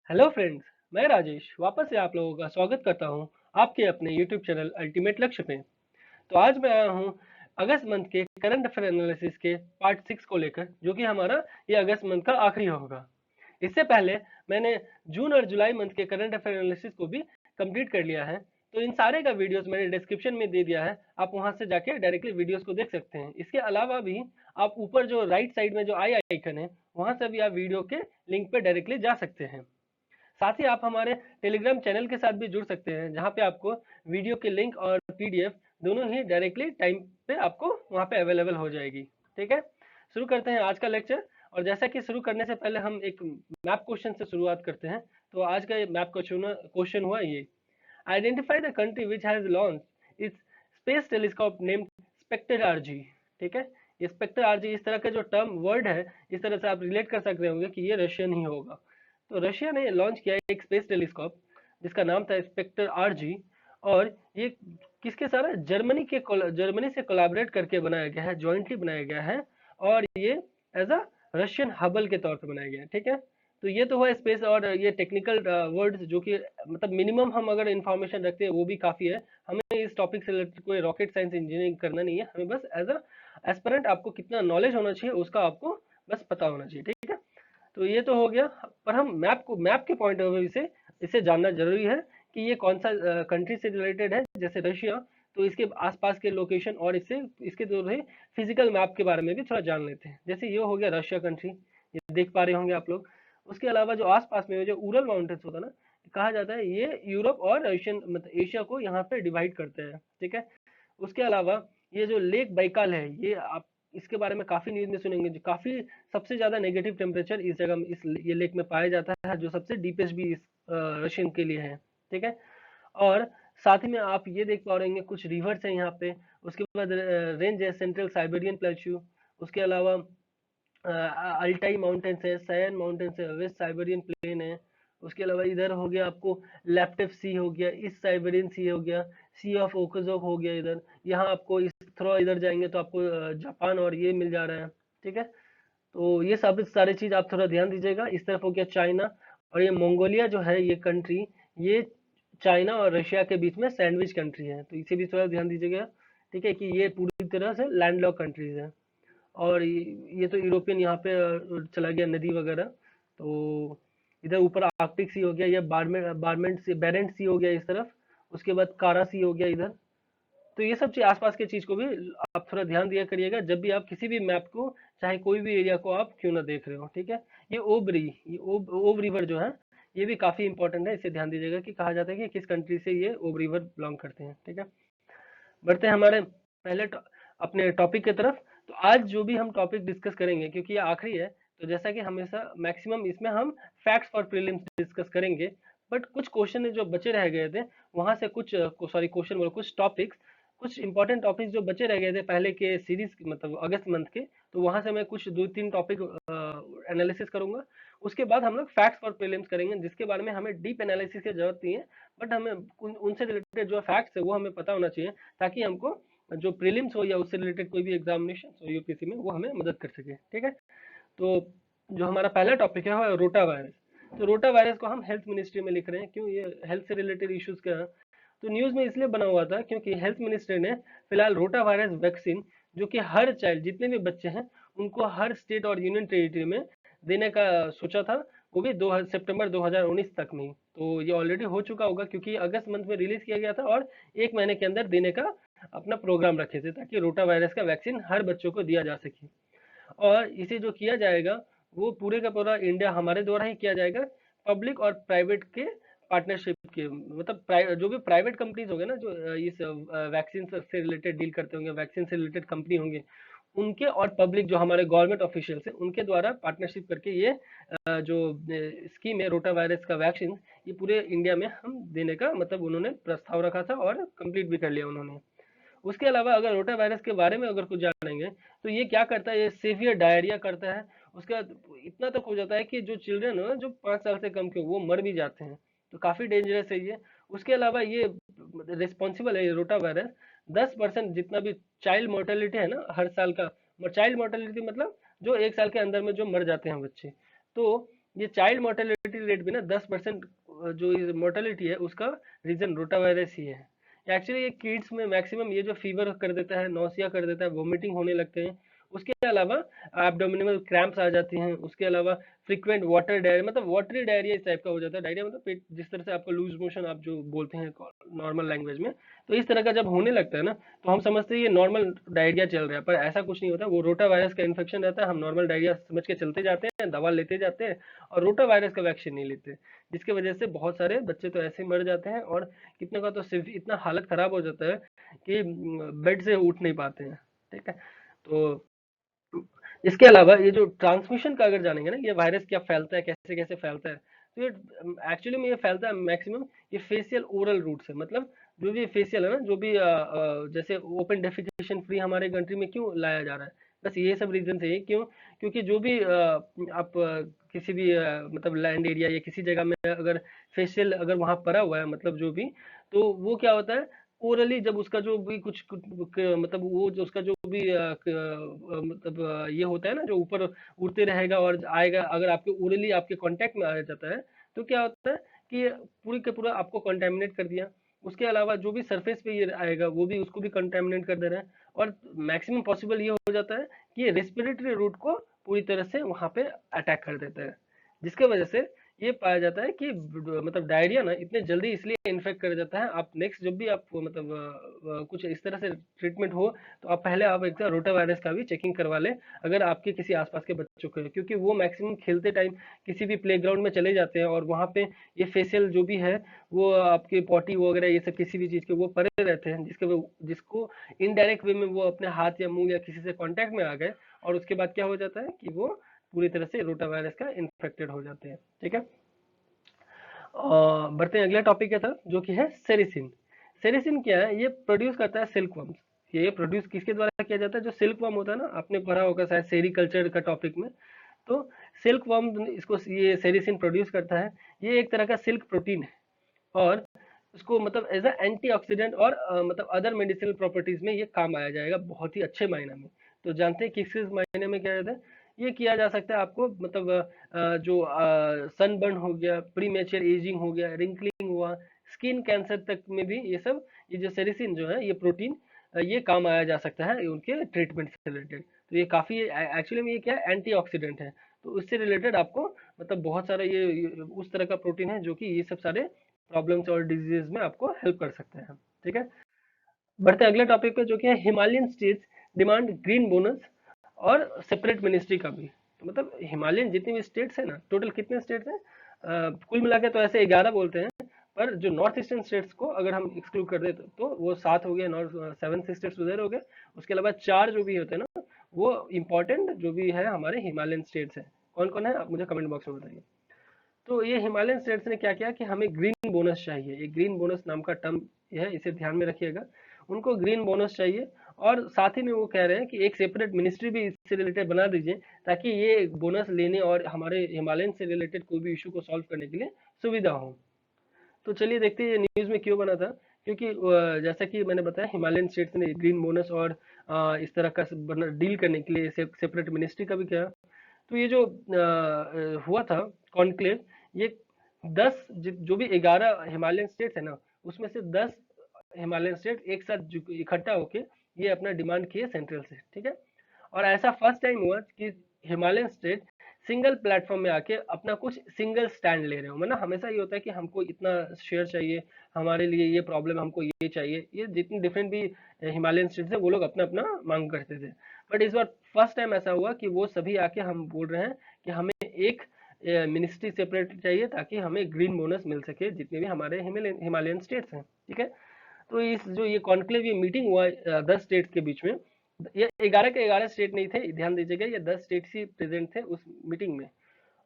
Hello friends, मैं राजेश वापस से आप लोगों का स्वागत करता हूं आपके अपने यूट्यूब चैनल अल्टीमेट लक्ष्य पे। तो आज मैं आया हूं अगस्त मंथ के करंट अफेयर एनालिसिस के पार्ट 6 को लेकर, जो कि हमारा ये अगस्त मंथ का आखिरी होगा। इससे पहले मैंने जून और जुलाई मंथ के करंट अफेयर एनालिसिस को भी कंप्लीट कर लिया है। तो इन सारे का वीडियोस मैंने डिस्क्रिप्शन में दे दिया है, आप वहां से जाके डायरेक्टली वीडियोस को देख सकते हैं। इसके अलावा भी आप ऊपर जो राइट साइड में जो आई आइकन है, वहां से भी आप वीडियो के लिंक पे डायरेक्टली जा सकते हैं। साथ ही आप हमारे टेलीग्राम चैनल के साथ भी जुड़ सकते हैं, जहां पे आपको वीडियो के लिंक और पीडीएफ दोनों ही डायरेक्टली टाइम पे आपको वहां पे अवेलेबल हो जाएगी। ठीक है, शुरू करते हैं आज का लेक्चर। और जैसा कि शुरू करने से पहले हम एक मैप क्वेश्चन से शुरुआत करते हैं। तो आज का ये मैप क्वेश्चन हुआ ये: identify the country which has launch its space telescope named Spektr RG. ठीक है, ये स्पेक्टर आरजी इस तरह का जो टर्म वर्ड है, इस तरह से आप रिलेट कर सकते होंगे कि ये रशियन ही होगा। तो रशिया ने लॉन्च किया एक स्पेस टेलीस्कोप जिसका नाम था स्पेक्टर आरजी। और ये किसके साथ जर्मनी से कोलैबोरेट करके बनाया गया है, जॉइंटली बनाया गया है। और ये एज अ रशियन हबल के तौर पे बनाया गया है। ठीक है, तो ये तो हुआ स्पेस। और ये टेक्निकल वर्ड्स जो कि मतलब मिनिमम हम अगर इंफॉर्मेशन रखते हैं वो भी काफी है। हमें इस टॉपिक से रिलेटेड कोई रॉकेट साइंस इंजीनियरिंग करना नहीं है, हमें बस एज अ एस्पिरेंट आपको कितना नॉलेज होना चाहिए उसका आपको बस पता होना चाहिए। ठीक है, तो ये तो हो गया। पर हम मैप के पॉइंट ऑफ व्यू से इसे जानना जरूरी है कि ये कौन सा कंट्री से रिलेटेड है। जैसे रशिया, तो इसके आसपास के लोकेशन और इससे इसके जो है फिजिकल मैप के बारे में भी थोड़ा जान लेते हैं। जैसे ये हो गया रशिया कंट्री, ये देख पा रहे होंगे आप लोग। उसके अलावा जो आसपास में जो उरल माउंटेन्स होता है ना, कहा जाता है ये यूरोप और एशियन मतलब एशिया को यहाँ पे डिवाइड करते हैं। ठीक है, उसके अलावा ये जो लेक बैकाल है, ये आप इसके बारे में काफी न्यूज में सुनेंगे। जो काफी सबसे ज्यादा नेगेटिव टेम्परेचर इस जगह इस ये लेक में पाया जाता है, जो सबसे डीपेस्ट भी इस रशियन के लिए है। ठीक है, और साथ ही में आप ये देख पा रहे हैं कुछ रिवर्स है यहाँ पे। उसके बाद रेंज है सेंट्रल साइबेरियन प्लेट्यू। उसके अलावा अल्टाई माउंटेन्स है, सयान माउंटेन्स है, वेस्ट साइबेरियन प्लेन है। उसके अलावा इधर हो गया आपको लैप्टेव सी हो गया, ईस्ट साइबेरियन सी हो गया, सी ऑफ ओकोजोक हो गया इधर। यहाँ आपको इस थोड़ा इधर जाएंगे तो आपको जापान और ये मिल जा रहा है। ठीक है, तो ये सब सारी चीज आप थोड़ा ध्यान दीजिएगा। इस तरफ हो गया चाइना। और ये मंगोलिया जो है ये कंट्री, ये चाइना और रशिया के बीच में सैंडविच कंट्री है, तो इसे भी थोड़ा ध्यान दीजिएगा। ठीक है, कि ये पूरी तरह से लैंडलॉक कंट्रीज है। और ये तो यूरोपियन यहाँ पे चला गया नदी वगैरह। तो इधर ऊपर आर्कटिक सी हो गया, ये बारमेंट सी बेरेंट सी हो गया इस तरफ। उसके बाद कारा सी हो गया इधर। तो ये सब चीज आसपास के चीज को भी आप थोड़ा ध्यान दिया करिएगा जब भी आप किसी भी मैप को, चाहे कोई भी एरिया को आप क्यों ना देख रहे हो। ठीक है, ये ओब रिवर जो है, ये भी काफी इंपॉर्टेंट है, इसे ध्यान दीजिएगा कि कहा जाता है कि किस कंट्री से ये ओब रिवर बिलोंग करते हैं। ठीक है, बढ़ते हैं हमारे अपने टॉपिक की तरफ। तो आज जो भी हम टॉपिक डिस्कस करेंगे, क्योंकि ये आखिरी है, तो जैसा कि हमेशा मैक्सिमम इसमें हम फैक्ट्स फॉर प्रीलिम्स डिस्कस करेंगे। बट कुछ क्वेश्चन जो बचे रह गए थे, वहां से कुछ सॉरी क्वेश्चन बोलो कुछ टॉपिक्स, कुछ इंपॉर्टेंट टॉपिक्स जो बचे रह गए थे पहले के सीरीज मतलब अगस्त मंथ के, तो वहां से मैं कुछ 2-3 टॉपिक एनालिसिस करूंगा। उसके बाद हम लोग फैक्ट्स फॉर प्रीलिम्स करेंगे, जिसके बारे में हमें डीप एनालिसिस की जरूरत नहीं है। बट हमें उनसे रिलेटेड जो फैक्ट्स है वो हमें पता होना चाहिए, ताकि हमको जो प्रीलिम्स हो या उससे रिलेटेड कोई भी एग्जामिनेशन हो यूपीएससी में, वो हमें मदद कर सके। ठीक है, तो जो हमारा पहला टॉपिक है वो है रोटा वायरस। तो रोटा वायरस को हम हेल्थ मिनिस्ट्री में लिख रहे हैं, क्यों ये हेल्थ से रिलेटेड इश्यूज क्या है। तो न्यूज में इसलिए बना हुआ था क्योंकि हेल्थ मिनिस्ट्री ने फिलहाल रोटा वायरस वैक्सीन, जो कि हर चाइल्ड जितने भी बच्चे हैं उनको हर स्टेट और यूनियन टेरिटरी में देने का सोचा था, वो भी 2 सितंबर 2019 तक में ही। तो ये ऑलरेडी हो चुका होगा, क्योंकि अगस्त मंथ में रिलीज किया गया था और 1 महीने के अंदर देने का अपना प्रोग्राम रखे थे, ताकि रोटा वायरस का वैक्सीन हर बच्चों को दिया जा सके। और इसे जो किया जाएगा वो पूरे का पूरा इंडिया हमारे द्वारा ही किया जाएगा, पब्लिक और प्राइवेट के पार्टनरशिप के मतलब जो भी प्राइवेट कंपनीज होंगे ना, जो इस वैक्सीन से रिलेटेड डील करते होंगे, वैक्सीन से रिलेटेड कंपनी होंगे, उनके और पब्लिक जो हमारे गवर्नमेंट ऑफिशियल्स हैं उनके द्वारा पार्टनरशिप करके ये जो स्कीम है रोटा वायरस का वैक्सीन, ये पूरे इंडिया में हम देने का मतलब उन्होंने प्रस्ताव रखा था और कंप्लीट भी कर लिया उन्होंने। उसके अलावा अगर रोटा वायरस के बारे में अगर कुछ जानेंगे, तो ये क्या करता है, ये सीवियर डायरिया करता है। उसके बाद इतना तक हो जाता है कि जो चिल्ड्रन है जो 5 साल से कम के वो मर भी जाते हैं, तो काफी डेंजरस है ये। उसके अलावा ये रिस्पॉन्सिबल है ये रोटा वायरस 10% जितना भी चाइल्ड मोर्टेलिटी है ना हर साल का, चाइल्ड मोर्टेलिटी मतलब जो 1 साल के अंदर में जो मर जाते हैं बच्चे, तो ये चाइल्ड मोर्टेलिटी रेट भी ना 10% जो मोर्टेलिटी है उसका रीजन रोटावायरस ही है। एक्चुअली ये किड्स में मैक्सिमम ये जो फीवर कर देता है, नौसिया कर देता है, वोमिटिंग होने लगते हैं, उसके अलावा एब्डोमिनल क्रैम्प्स आ जाती हैं, उसके अलावा फ्रीक्वेंट वाटर डायरिया, मतलब वाटरी डायरिया इस टाइप का हो जाता है। डायरिया मतलब पेट जिस तरह से आपको लूज मोशन आप जो बोलते हैं नॉर्मल लैंग्वेज में, तो इस तरह का जब होने लगता है ना, तो हम समझते हैं ये नॉर्मल डायरिया चल रहा है, पर ऐसा कुछ नहीं होता। वो रोटा वायरस का इन्फेक्शन रहता है, हम नॉर्मल डायरिया समझ के चलते जाते हैं, दवा लेते जाते हैं और रोटा वायरस का वैक्सीन नहीं लेते, जिसकी वजह से बहुत सारे बच्चे तो ऐसे मर जाते हैं और कितने का तो सिर्फ इतना हालत खराब हो जाता है कि बेड से उठ नहीं पाते हैं। ठीक है, तो इसके अलावा ये जो ट्रांसमिशन का अगर जानेंगे ना, ये वायरस क्या फैलता है, कैसे कैसे फैलता है, तो ये एक्चुअली में ये फैलता है मैक्सिमम ये फेशियल ओरल रूट से। मतलब जो भी फेशियल है ना, जो भी जैसे ओपन डेफिकेशन फ्री हमारे कंट्री में क्यों लाया जा रहा है, बस ये सब रीजन से ही। क्यों? क्योंकि जो भी आप किसी भी मतलब लैंड एरिया या किसी जगह में अगर फेशियल अगर वहां पड़ा हुआ है, मतलब जो भी, तो वो क्या होता है, ओरली जब उसका जो भी मतलब वो जो उसका जो भी मतलब ये होता है ना, जो ऊपर उड़ते रहेगा और आएगा, अगर आपके ओरली आपके कांटेक्ट में आ जाता है, तो क्या होता है कि ये पूरी के पूरा आपको कंटेमिनेट कर दिया। उसके अलावा जो भी सरफेस पे ये आएगा वो भी उसको भी कंटेमिनेट कर दे रहा है, और मैक्सिमम पॉसिबल ये हो जाता है कि ये रेस्पिरेटरी रूट को पूरी तरह से वहां पे अटैक कर देता है, जिसके वजह से ये पाया जाता है कि मतलब डायरिया ना इतने जल्दी इसलिए इन्फेक्ट कर जाता है। आप नेक्स्ट जब भी आप मतलब कुछ इस तरह से ट्रीटमेंट हो, तो आप पहले आप एक रोटा वायरस का भी चेकिंग करवा लें, अगर आपके किसी आसपास के बच्चों को है, क्योंकि वो मैक्सिमम खेलते टाइम किसी भी प्लेग्राउंड में चले जाते हैं और वहाँ पे ये फेशियल जो भी है वो आपके पॉटी वगैरह ये सब किसी भी चीज़ के वो पड़े रहते हैं, जिसको इनडायरेक्ट वे में वो अपने हाथ या मुंह या किसी से कांटेक्ट में आ गए, और उसके बाद क्या हो जाता है कि वो पूरी तरह से रोटा वायरस का इन्फेक्टेड हो जाते हैं। ठीक है, बढ़ते हैं अगले टॉपिक के तरफ, जो कि है सेरिसिन। सेरिसिन क्या है? ये प्रोड्यूस करता है सिल्क वर्म्स। ये प्रोड्यूस किसके द्वारा किया जाता है? जो सिल्क वर्म होता है ना, आपने पढ़ा होगा शायद सेरीकल्चर का टॉपिक में, तो सिल्क वर्म इसको ये सेरिसिन प्रोड्यूस करता है। ये एक तरह का सिल्क प्रोटीन है, और उसको मतलब एज अ एंटीऑक्सीडेंट और मतलब अदर मेडिसिनल प्रॉपर्टीज में ये काम आया जाएगा बहुत ही अच्छे मायने में। तो जानते हैं किस किस मायने में क्या रहता है? ये किया जा सकता है आपको, मतलब जो सनबर्न हो गया, प्रीमेच्योर एजिंग हो गया, रिंकलिंग हुआ, स्किन कैंसर तक में भी ये सब, ये जो सेरिसिन जो है ये प्रोटीन, ये काम आया जा सकता है उनके ट्रीटमेंट से रिलेटेड। तो ये काफी एक्चुअली में ये क्या है, एंटीऑक्सीडेंट है। तो उससे रिलेटेड आपको मतलब बहुत सारा ये उस तरह का प्रोटीन है जो कि ये सब सारे प्रॉब्लम्स और डिजीजेज में आपको हेल्प कर सकते हैं। ठीक है, बढ़ते हैं अगले टॉपिक पे, जो कि है Himalayan states demand green bonus और सेपरेट मिनिस्ट्री का भी। तो मतलब हिमालयन जितनी भी स्टेट्स है ना, टोटल कितने स्टेट्स हैं? कुल मिला के तो ऐसे 11 बोलते हैं, पर जो नॉर्थ ईस्टर्न स्टेट्स को अगर हम एक्सक्लूड कर दे तो वो 7 हो गए, नॉर्थ 7 स्टेट्स उधर हो गए। उसके अलावा 4 जो भी होते हैं ना, वो इम्पोर्टेंट जो भी है हमारे हिमालयन स्टेट्स हैं। कौन कौन है आप मुझे कमेंट बॉक्स में बताइए। तो ये हिमालयन स्टेट्स ने क्या किया कि हमें ग्रीन बोनस चाहिए, ये ग्रीन बोनस नाम का टर्म है, इसे ध्यान में रखिएगा। उनको ग्रीन बोनस चाहिए, और साथ ही में वो कह रहे हैं कि एक सेपरेट मिनिस्ट्री भी इससे रिलेटेड बना दीजिए, ताकि ये बोनस लेने और हमारे हिमालयन से रिलेटेड कोई भी इशू को सॉल्व करने के लिए सुविधा हो। तो चलिए देखते हैं ये न्यूज़ में क्यों बना था। क्योंकि जैसा कि मैंने बताया, हिमालयन स्टेट्स ने ग्रीन बोनस और इस तरह का डील करने के लिए सेपरेट मिनिस्ट्री का भी किया। तो ये जो हुआ था कॉन्क्लेव, ये 10 जो भी 11 हिमालयन स्टेट्स है ना, उसमें से 10 हिमालयन स्टेट एक साथ इकट्ठा होके ये अपना डिमांड किए सेंट्रल से। ठीक है, और ऐसा फर्स्ट टाइम हुआ कि हिमालयन स्टेट सिंगल प्लेटफॉर्म में आके अपना कुछ सिंगल स्टैंड ले रहे हो। मतलब हमेशा ये होता है कि हमको इतना शेयर चाहिए, हमारे लिए ये प्रॉब्लम, हमको ये चाहिए, ये जितनी डिफरेंट भी हिमालयन स्टेट्स है वो लोग अपना अपना मांग करते थे। बट इस बार फर्स्ट टाइम ऐसा हुआ कि वो सभी आके हम बोल रहे हैं कि हमें एक मिनिस्ट्री सेपरेट चाहिए, ताकि हमें ग्रीन बोनस मिल सके जितने भी हमारे हिमालयन स्टेट्स हैं। ठीक है, तो इस जो ये कॉन्क्लेव, ये मीटिंग हुआ 10 स्टेट्स के बीच में, ये 11 के 11 स्टेट नहीं थे, ध्यान दीजिएगा, ये 10 स्टेट्स ही प्रेजेंट थे उस मीटिंग में।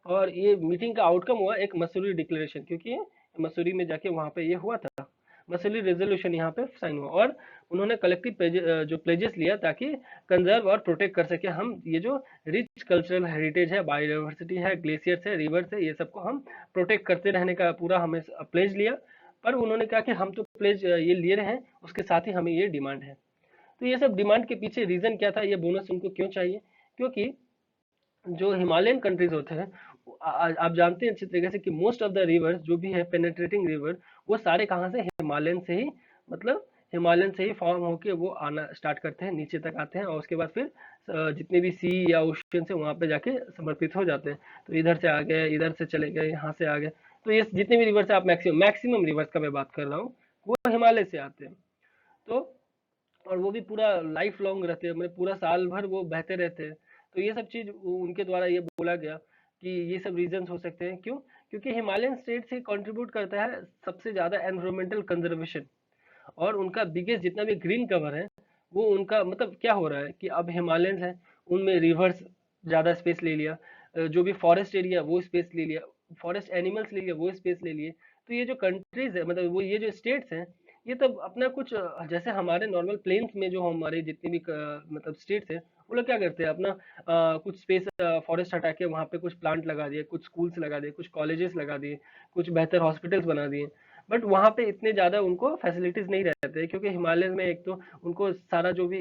और ये मीटिंग का आउटकम हुआ एक मसूरी डिक्लेरेशन, क्योंकि मसूरी में जाके वहां पे ये हुआ था, मसूरी रेजोल्यूशन यहाँ पे साइन हुआ, और उन्होंने कलेक्टिव जो प्लेजेस लिया, ताकि कंजर्व और प्रोटेक्ट कर सके हम ये जो रिच कल्चरल हेरिटेज है, बायोडाइवर्सिटी है, ग्लेशियर्स है, रिवर्स है, ये सबको हम प्रोटेक्ट करते रहने का पूरा हमें प्लेज लिया। पर उन्होंने कहा कि हम तो प्लेज ये लिए रहे हैं, उसके साथ ही हमें ये डिमांड है। तो ये सब डिमांड के पीछे रीजन क्या था, ये बोनस उनको क्यों चाहिए? क्योंकि जो हिमालयन कंट्रीज होते हैं आप जानते हैं अच्छी तरीके से कि मोस्ट ऑफ द रिवर्स जो भी है पेनेट्रेटिंग रिवर, वो सारे कहाँ से, हिमालयन से ही, मतलब हिमालयन से ही फॉर्म होके वो आना स्टार्ट करते हैं, नीचे तक आते हैं और उसके बाद फिर जितने भी सी या ओशन से वहां पे जाके समर्पित हो जाते हैं। तो इधर से आ गए, इधर से चले गए, यहाँ से आ गए। तो ये जितने भी रिवर्स आप मैक्सिमम मैक्सिमम रिवर्स का मैं बात कर रहा हूँ, वो हिमालय से आते हैं। तो और वो भी पूरा लाइफ लॉन्ग रहते हैं, मतलब पूरा साल भर वो बहते रहते हैं। तो ये सब चीज उनके द्वारा ये बोला गया कि ये सब रीजंस हो सकते हैं। क्यों? क्योंकि हिमालयन स्टेट से कंट्रीब्यूट करता है सबसे ज्यादा एनवायरमेंटल कंजर्वेशन, और उनका बिगेस्ट जितना भी ग्रीन कवर है, वो उनका मतलब क्या हो रहा है कि अब हिमालयंस है, उनमें रिवर्स ज्यादा स्पेस ले लिया, जो भी फॉरेस्ट एरिया वो स्पेस ले लिया, फॉरेस्ट एनिमल्स ले लिया वो स्पेस ले लिए। तो ये जो कंट्रीज है, मतलब वो ये जो स्टेट्स हैं, ये तब अपना कुछ जैसे हमारे नॉर्मल प्लेन्स में जो हमारे जितने भी मतलब स्टेट्स हैं, वो लोग क्या करते हैं अपना कुछ स्पेस फॉरेस्ट हटा के वहाँ पे कुछ प्लांट लगा दिए, कुछ स्कूल्स लगा दिए, कुछ कॉलेजेस लगा दिए, कुछ बेहतर हॉस्पिटल्स बना दिए। बट वहाँ पे इतने ज़्यादा उनको फैसिलिटीज़ नहीं रहते, क्योंकि हिमालय में एक तो उनको सारा जो भी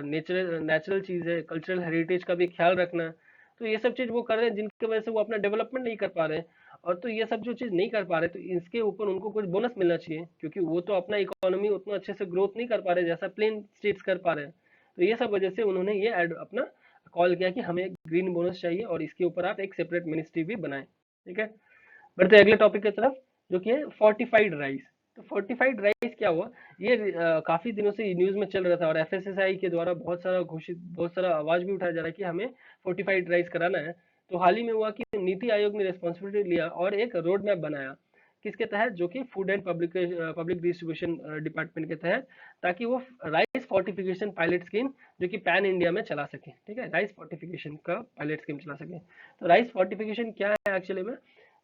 नेचुरल नेचुरल चीज़ है, कल्चरल हेरिटेज का भी ख्याल रखना है। तो ये सब चीज़ वो कर रहे हैं, जिनकी वजह से वो अपना डेवलपमेंट नहीं कर पा रहे हैं। और तो ये सब जो चीज़ नहीं कर पा रहे, तो इसके ऊपर उनको कुछ बोनस मिलना चाहिए, क्योंकि वो तो अपना इकोनॉमी उतना अच्छे से ग्रोथ नहीं कर पा रहे जैसा प्लेन स्टेट्स कर पा रहे हैं। तो ये सब वजह से उन्होंने ये अपना कॉल किया कि हमें ग्रीन बोनस चाहिए, और इसके ऊपर आप एक सेपरेट मिनिस्ट्री भी बनाएं। ठीक है, बढ़ते हैं अगले टॉपिक की तरफ, जो कि है फोर्टिफाइड राइस। तो फोर्टिफाइड राइस क्या हुआ? ये काफी दिनों से न्यूज में चल रहा था, और एफएसएसआई के द्वारा बहुत सारा आवाज भी उठाया जा रहा है कि हमें फोर्टिफाइड राइस कराना है। तो हाल ही में हुआ कि नीति आयोग ने रिस्पॉन्सिबिलिटी लिया और एक रोड मैप बनाया, किसके तहत? जो कि food and public distribution department के तहत, ताकि वो राइस फोर्टिफिकेशन पायलट स्कीम जो कि पैन इंडिया में चला सके। ठीक है, राइस फोर्टिफिकेशन का पायलट स्कीम चला सके। तो राइस फोर्टिफिकेशन क्या है एक्चुअली में?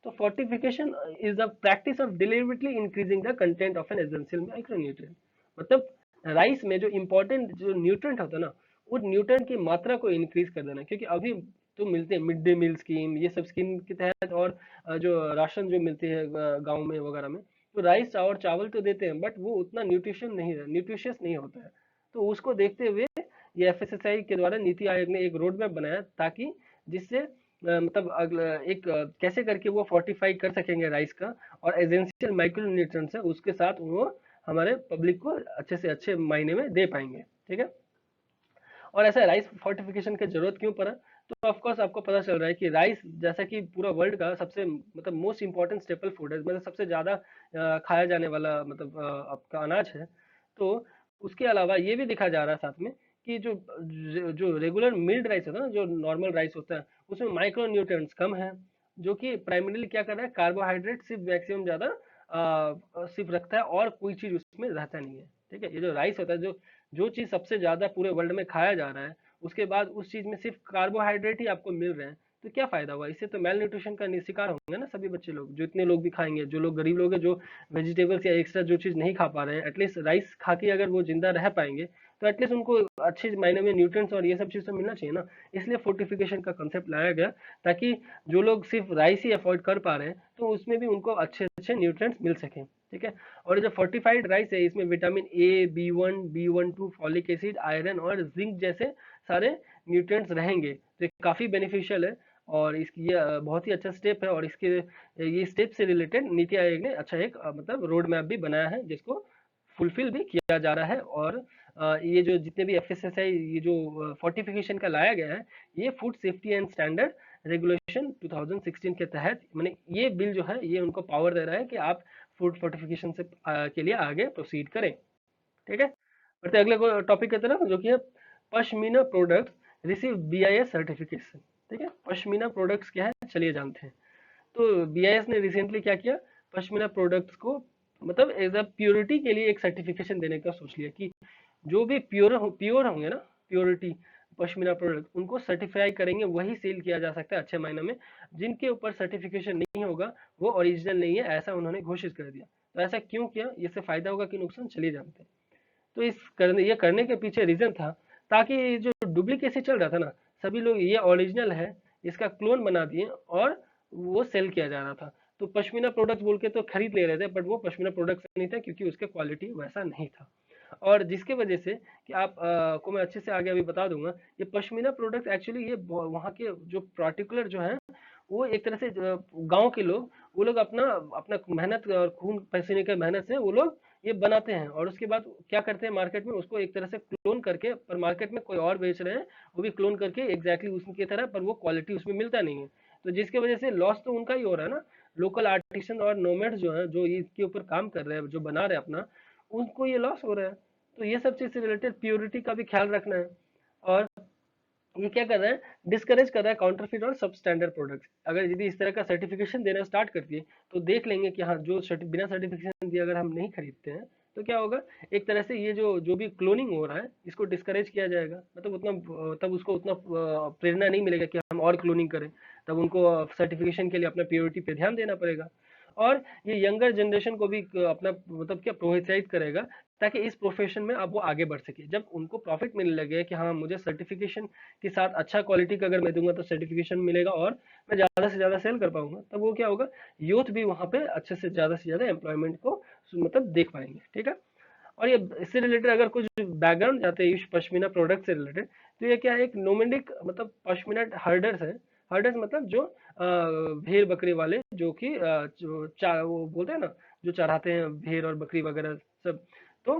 तो fortification is the practice of deliberately increasing the content of an essential micronutrient। मतलब राइस में जो इम्पोर्टेंट जो न्यूट्रिएंट होता है ना, वो न्यूट्रिएंट की मात्रा को इंक्रीज कर देना। क्योंकि अभी तो मिलते हैं मिड डे मील स्कीम, ये सब स्कीम के तहत, और जो राशन जो मिलते हैं गांव में वगैरह में, तो राइस और चावल तो देते हैं, बट वो उतना न्यूट्रिशियस नहीं होता है। तो उसको देखते हुए ये एफएसएसआई के द्वारा नीति आयोग ने एक रोड मैप बनाया, ताकि जिससे मतलब अगला एक कैसे करके वो फोर्टिफाई कर सकेंगे राइस का, और एसेंशियल माइक्रो न्यूट्रिएंट्स है उसके साथ वो हमारे पब्लिक को अच्छे से अच्छे मायने में दे पाएंगे। ठीक है, और ऐसा राइस फोर्टिफिकेशन की जरूरत क्यों पड़ा? तो ऑफ कोर्स आपको पता चल रहा है कि राइस जैसा कि पूरा वर्ल्ड का सबसे मतलब मोस्ट इंपॉर्टेंट स्टेपल फूड है, मतलब सबसे ज्यादा खाया जाने वाला मतलब आपका अनाज है। तो उसके अलावा ये भी देखा जा रहा है साथ में कि जो रेगुलर मिल्ड राइस होता है ना, जो नॉर्मल राइस होता है, उसमें माइक्रो न्यूट्रिएंट्स कम है, जो कि प्राइमरीली क्या कर रहा है, कार्बोहाइड्रेट सिर्फ मैक्सिमम ज्यादा सिर्फ रखता है, और कोई चीज उसमें रहता नहीं है। ठीक है, ये जो राइस होता है, जो जो चीज सबसे ज्यादा पूरे वर्ल्ड में खाया जा रहा है, उसके बाद उस चीज में सिर्फ कार्बोहाइड्रेट ही आपको मिल रहे हैं, तो क्या फायदा हुआ? इससे तो मेल न्यूट्रिशन का शिकार होंगे ना सभी बच्चे लोग, जो इतने लोग भी खाएंगे, जो लोग गरीब लोग हैं, जो वेजिटेबल्स या एक्स्ट्रा जो चीज नहीं खा पा रहे हैं, एटलीस्ट राइस खा के अगर वो जिंदा रह पाएंगे, तो एटलीस्ट उनको अच्छे मायने में न्यूट्रिएंट्स और ये सब चीज तो मिलना चाहिए ना। इसलिए फोर्टिफिकेशन का कंसेप्ट लाया गया, ताकि जो लोग सिर्फ राइस ही अफोर्ड कर पा रहे हैं, तो उसमें भी उनको अच्छे अच्छे न्यूट्रिएंट्स मिल सकें। ठीक है, और जो फोर्टिफाइड राइस है, इसमें vitamin A, B1, B12, folic acid, iron और जिंक जैसे सारे न्यूट्रिएंट्स रहेंगे, तो ये काफ़ी बेनिफिशियल है। और इसकी ये बहुत ही अच्छा स्टेप है, और इसके ये स्टेप से रिलेटेड नीति आयोग ने अच्छा एक मतलब रोड मैप भी बनाया है, जिसको फुलफिल भी किया जा रहा है। और ये जो जितने भी एफएसएसआई ये जो फोर्टिफिकेशन का लाया गया है, ये food safety and standard regulation 2016 के तहत, मैंने ये बिल जो है ये उनको पावर दे रहा है कि आप फूड फोर्टिफिकेशन से के लिए आगे प्रोसीड करें। ठीक है, बढ़ते अगले टॉपिक की तरफ, जो कि है pashmina products receive BIS certification. ठीक है, पश्मीना प्रोडक्ट्स क्या है चलिए जानते हैं। तो बीआईएस ने रिसेंटली क्या किया, पश्मीना प्रोडक्ट्स को मतलब एज अ प्योरिटी के लिए एक सर्टिफिकेशन देने का सोच लिया, कि जो भी प्योर होंगे ना, प्योरिटी पश्मीना प्रोडक्ट, उनको सर्टिफाई करेंगे, वही सेल किया जा सकता है अच्छे मायने में। जिनके ऊपर सर्टिफिकेशन नहीं होगा वो ओरिजिनल नहीं है, ऐसा उन्होंने घोषित कर दिया। तो ऐसा क्यों किया, इससे फायदा होगा कि नुकसान, चलिए जानते हैं। तो ये करने के पीछे रीजन था, ताकि जो डुप्लीकेसी चल रहा था ना, सभी लोग ये ओरिजिनल है इसका क्लोन बना दिए, और वो सेल किया जा रहा था। तो पश्मीना प्रोडक्ट्स बोल के तो खरीद ले रहे थे, बट वो पश्मीना प्रोडक्ट्स नहीं था, क्योंकि उसका क्वालिटी वैसा नहीं था। और जिसके वजह से कि आप को मैं अच्छे से आगे अभी बता दूंगा, ये पश्मीना प्रोडक्ट एक्चुअली ये वहाँ के जो पार्टिकुलर जो है, वो एक तरह से गांव के लोग, वो लोग अपना अपना मेहनत और खून पसीने के मेहनत से वो लोग ये बनाते हैं, और उसके बाद क्या करते हैं मार्केट में उसको एक तरह से क्लोन करके, पर मार्केट में कोई और बेच रहे हैं, वो भी क्लोन करके एग्जैक्टली उसकी तरह, पर वो क्वालिटी उसमें मिलता नहीं है। तो जिसकी वजह से लॉस तो उनका ही हो रहा है ना। लोकल आर्टिसन और नोमैड्स जो है, जो इसके ऊपर काम कर रहे हैं, जो बना रहे हैं अपना, उनको ये लॉस हो रहा है। तो ये सब चीज से रिलेटेड प्योरिटी का भी ख्याल रखना है। और ये क्या कर रहा है, डिस्करेज कर रहा है काउंटरफिट और सब स्टैंडर्ड प्रोडक्ट्स। अगर यदि इस तरह का सर्टिफिकेशन देना स्टार्ट कर दिए, तो देख लेंगे कि हाँ, जो बिना सर्टिफिकेशन दिए अगर हम नहीं खरीदते हैं, तो क्या होगा, एक तरह से ये जो जो भी क्लोनिंग हो रहा है, इसको डिस्करेज किया जाएगा। मतलब उतना तब उसको उतना प्रेरणा नहीं मिलेगा कि हम और क्लोनिंग करें। तब उनको सर्टिफिकेशन के लिए अपना प्योरिटी पे ध्यान देना पड़ेगा। और ये यंगर जनरेशन को भी अपना मतलब क्या प्रोत्साहित करेगा, ताकि इस प्रोफेशन में अब वो आगे बढ़ सके। जब उनको प्रॉफिट मिलने लगे कि हाँ, मुझे सर्टिफिकेशन के साथ अच्छा क्वालिटी का अगर मैं दूंगा तो सर्टिफिकेशन मिलेगा और मैं ज़्यादा से ज़्यादा सेल कर पाऊंगा, तब वो क्या होगा, यूथ भी वहाँ पे अच्छे से ज़्यादा एम्प्लॉयमेंट को मतलब देख पाएंगे। ठीक है। और ये इससे रिलेटेड अगर कुछ बैकग्राउंड जाते हैं इस पश्मीना प्रोडक्ट से रिलेटेड, तो ये क्या है, एक नोमेडिक मतलब पश्मीना हर्डर्स है। हर्डर्स मतलब जो भेड़ बकरी वाले, जो कि वो बोलते हैं ना, जो चराते हैं भेड़ और बकरी वगैरह सब। तो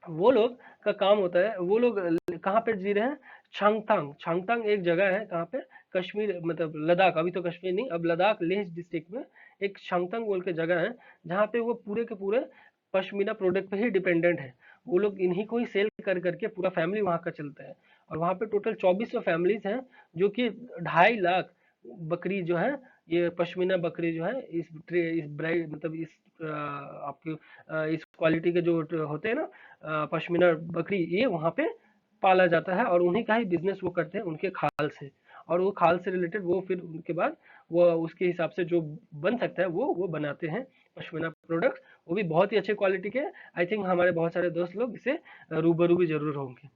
वो लोग का काम होता है, वो लोग कहाँ पे जी रहे हैं, छांगतांग। छांगतांग एक जगह है कहाँ पे, कश्मीर मतलब लद्दाख, अभी तो कश्मीर नहीं, अब लद्दाख लेह डिस्ट्रिक्ट में एक छांगतांग बोल के जगह है, जहाँ पे वो पूरे के पूरे पश्मीना प्रोडक्ट पे ही डिपेंडेंट है। वो लोग इन्हीं को ही सेल कर करके पूरा फैमिली वहाँ का चलता है। और वहाँ पे टोटल 2400 फैमिलीज हैं, जो कि 2.5 लाख बकरी जो है, ये पश्मीना बकरी जो है, इस ब्राइड मतलब इस आपके इस क्वालिटी के जो होते हैं ना, पश्मीना बकरी, ये वहाँ पे पाला जाता है, और उन्हीं का ही बिजनेस वो करते हैं उनके खाल से। और वो खाल से रिलेटेड वो फिर उनके बाद वो उसके हिसाब से जो बन सकता है वो बनाते हैं पश्मीना प्रोडक्ट। वो भी बहुत ही अच्छे क्वालिटी के। आई थिंक हमारे बहुत सारे दोस्त लोग इसे रूबरू भी जरूर होंगे।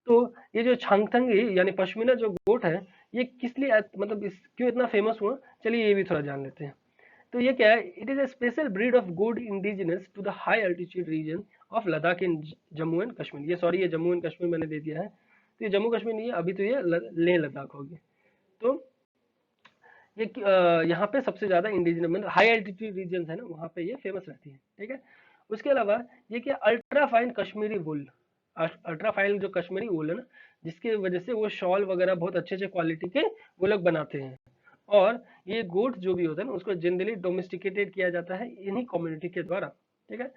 तो ये जो छांगथंगी यानी पश्मीना जो गोट है, ये किस लिए मतलब इस क्यों इतना फेमस हुआ, चलिए ये भी थोड़ा जान लेते हैं। तो ये क्या है, it is a special breed of goat indigenous to the high altitude region of Ladakh in Jammu and Kashmir. ये सॉरी, ये जम्मू एंड कश्मीर मैंने दे दिया है, तो ये जम्मू कश्मीर नहीं है, अभी तो ये लेह लद्दाख हो गया। तो ये यहाँ पे सबसे ज्यादा इंडिजिनस मतलब हाई एल्टीट्यूड रीजन है ना, वहाँ पे ये फेमस रहती है। ठीक है। उसके अलावा ये क्या, अल्ट्रा फाइन कश्मीरी वुल, अल्ट्रा फाइन जो कश्मीरी वुल है ना, जिसकी वजह से वो शॉल वगैरह बहुत अच्छे अच्छे क्वालिटी के वो लोग बनाते हैं। और ये गोट जो भी होता है ना, उसको जनरली डोमेस्टिकेटेड किया जाता है इन्हीं कम्युनिटी के द्वारा। ठीक है।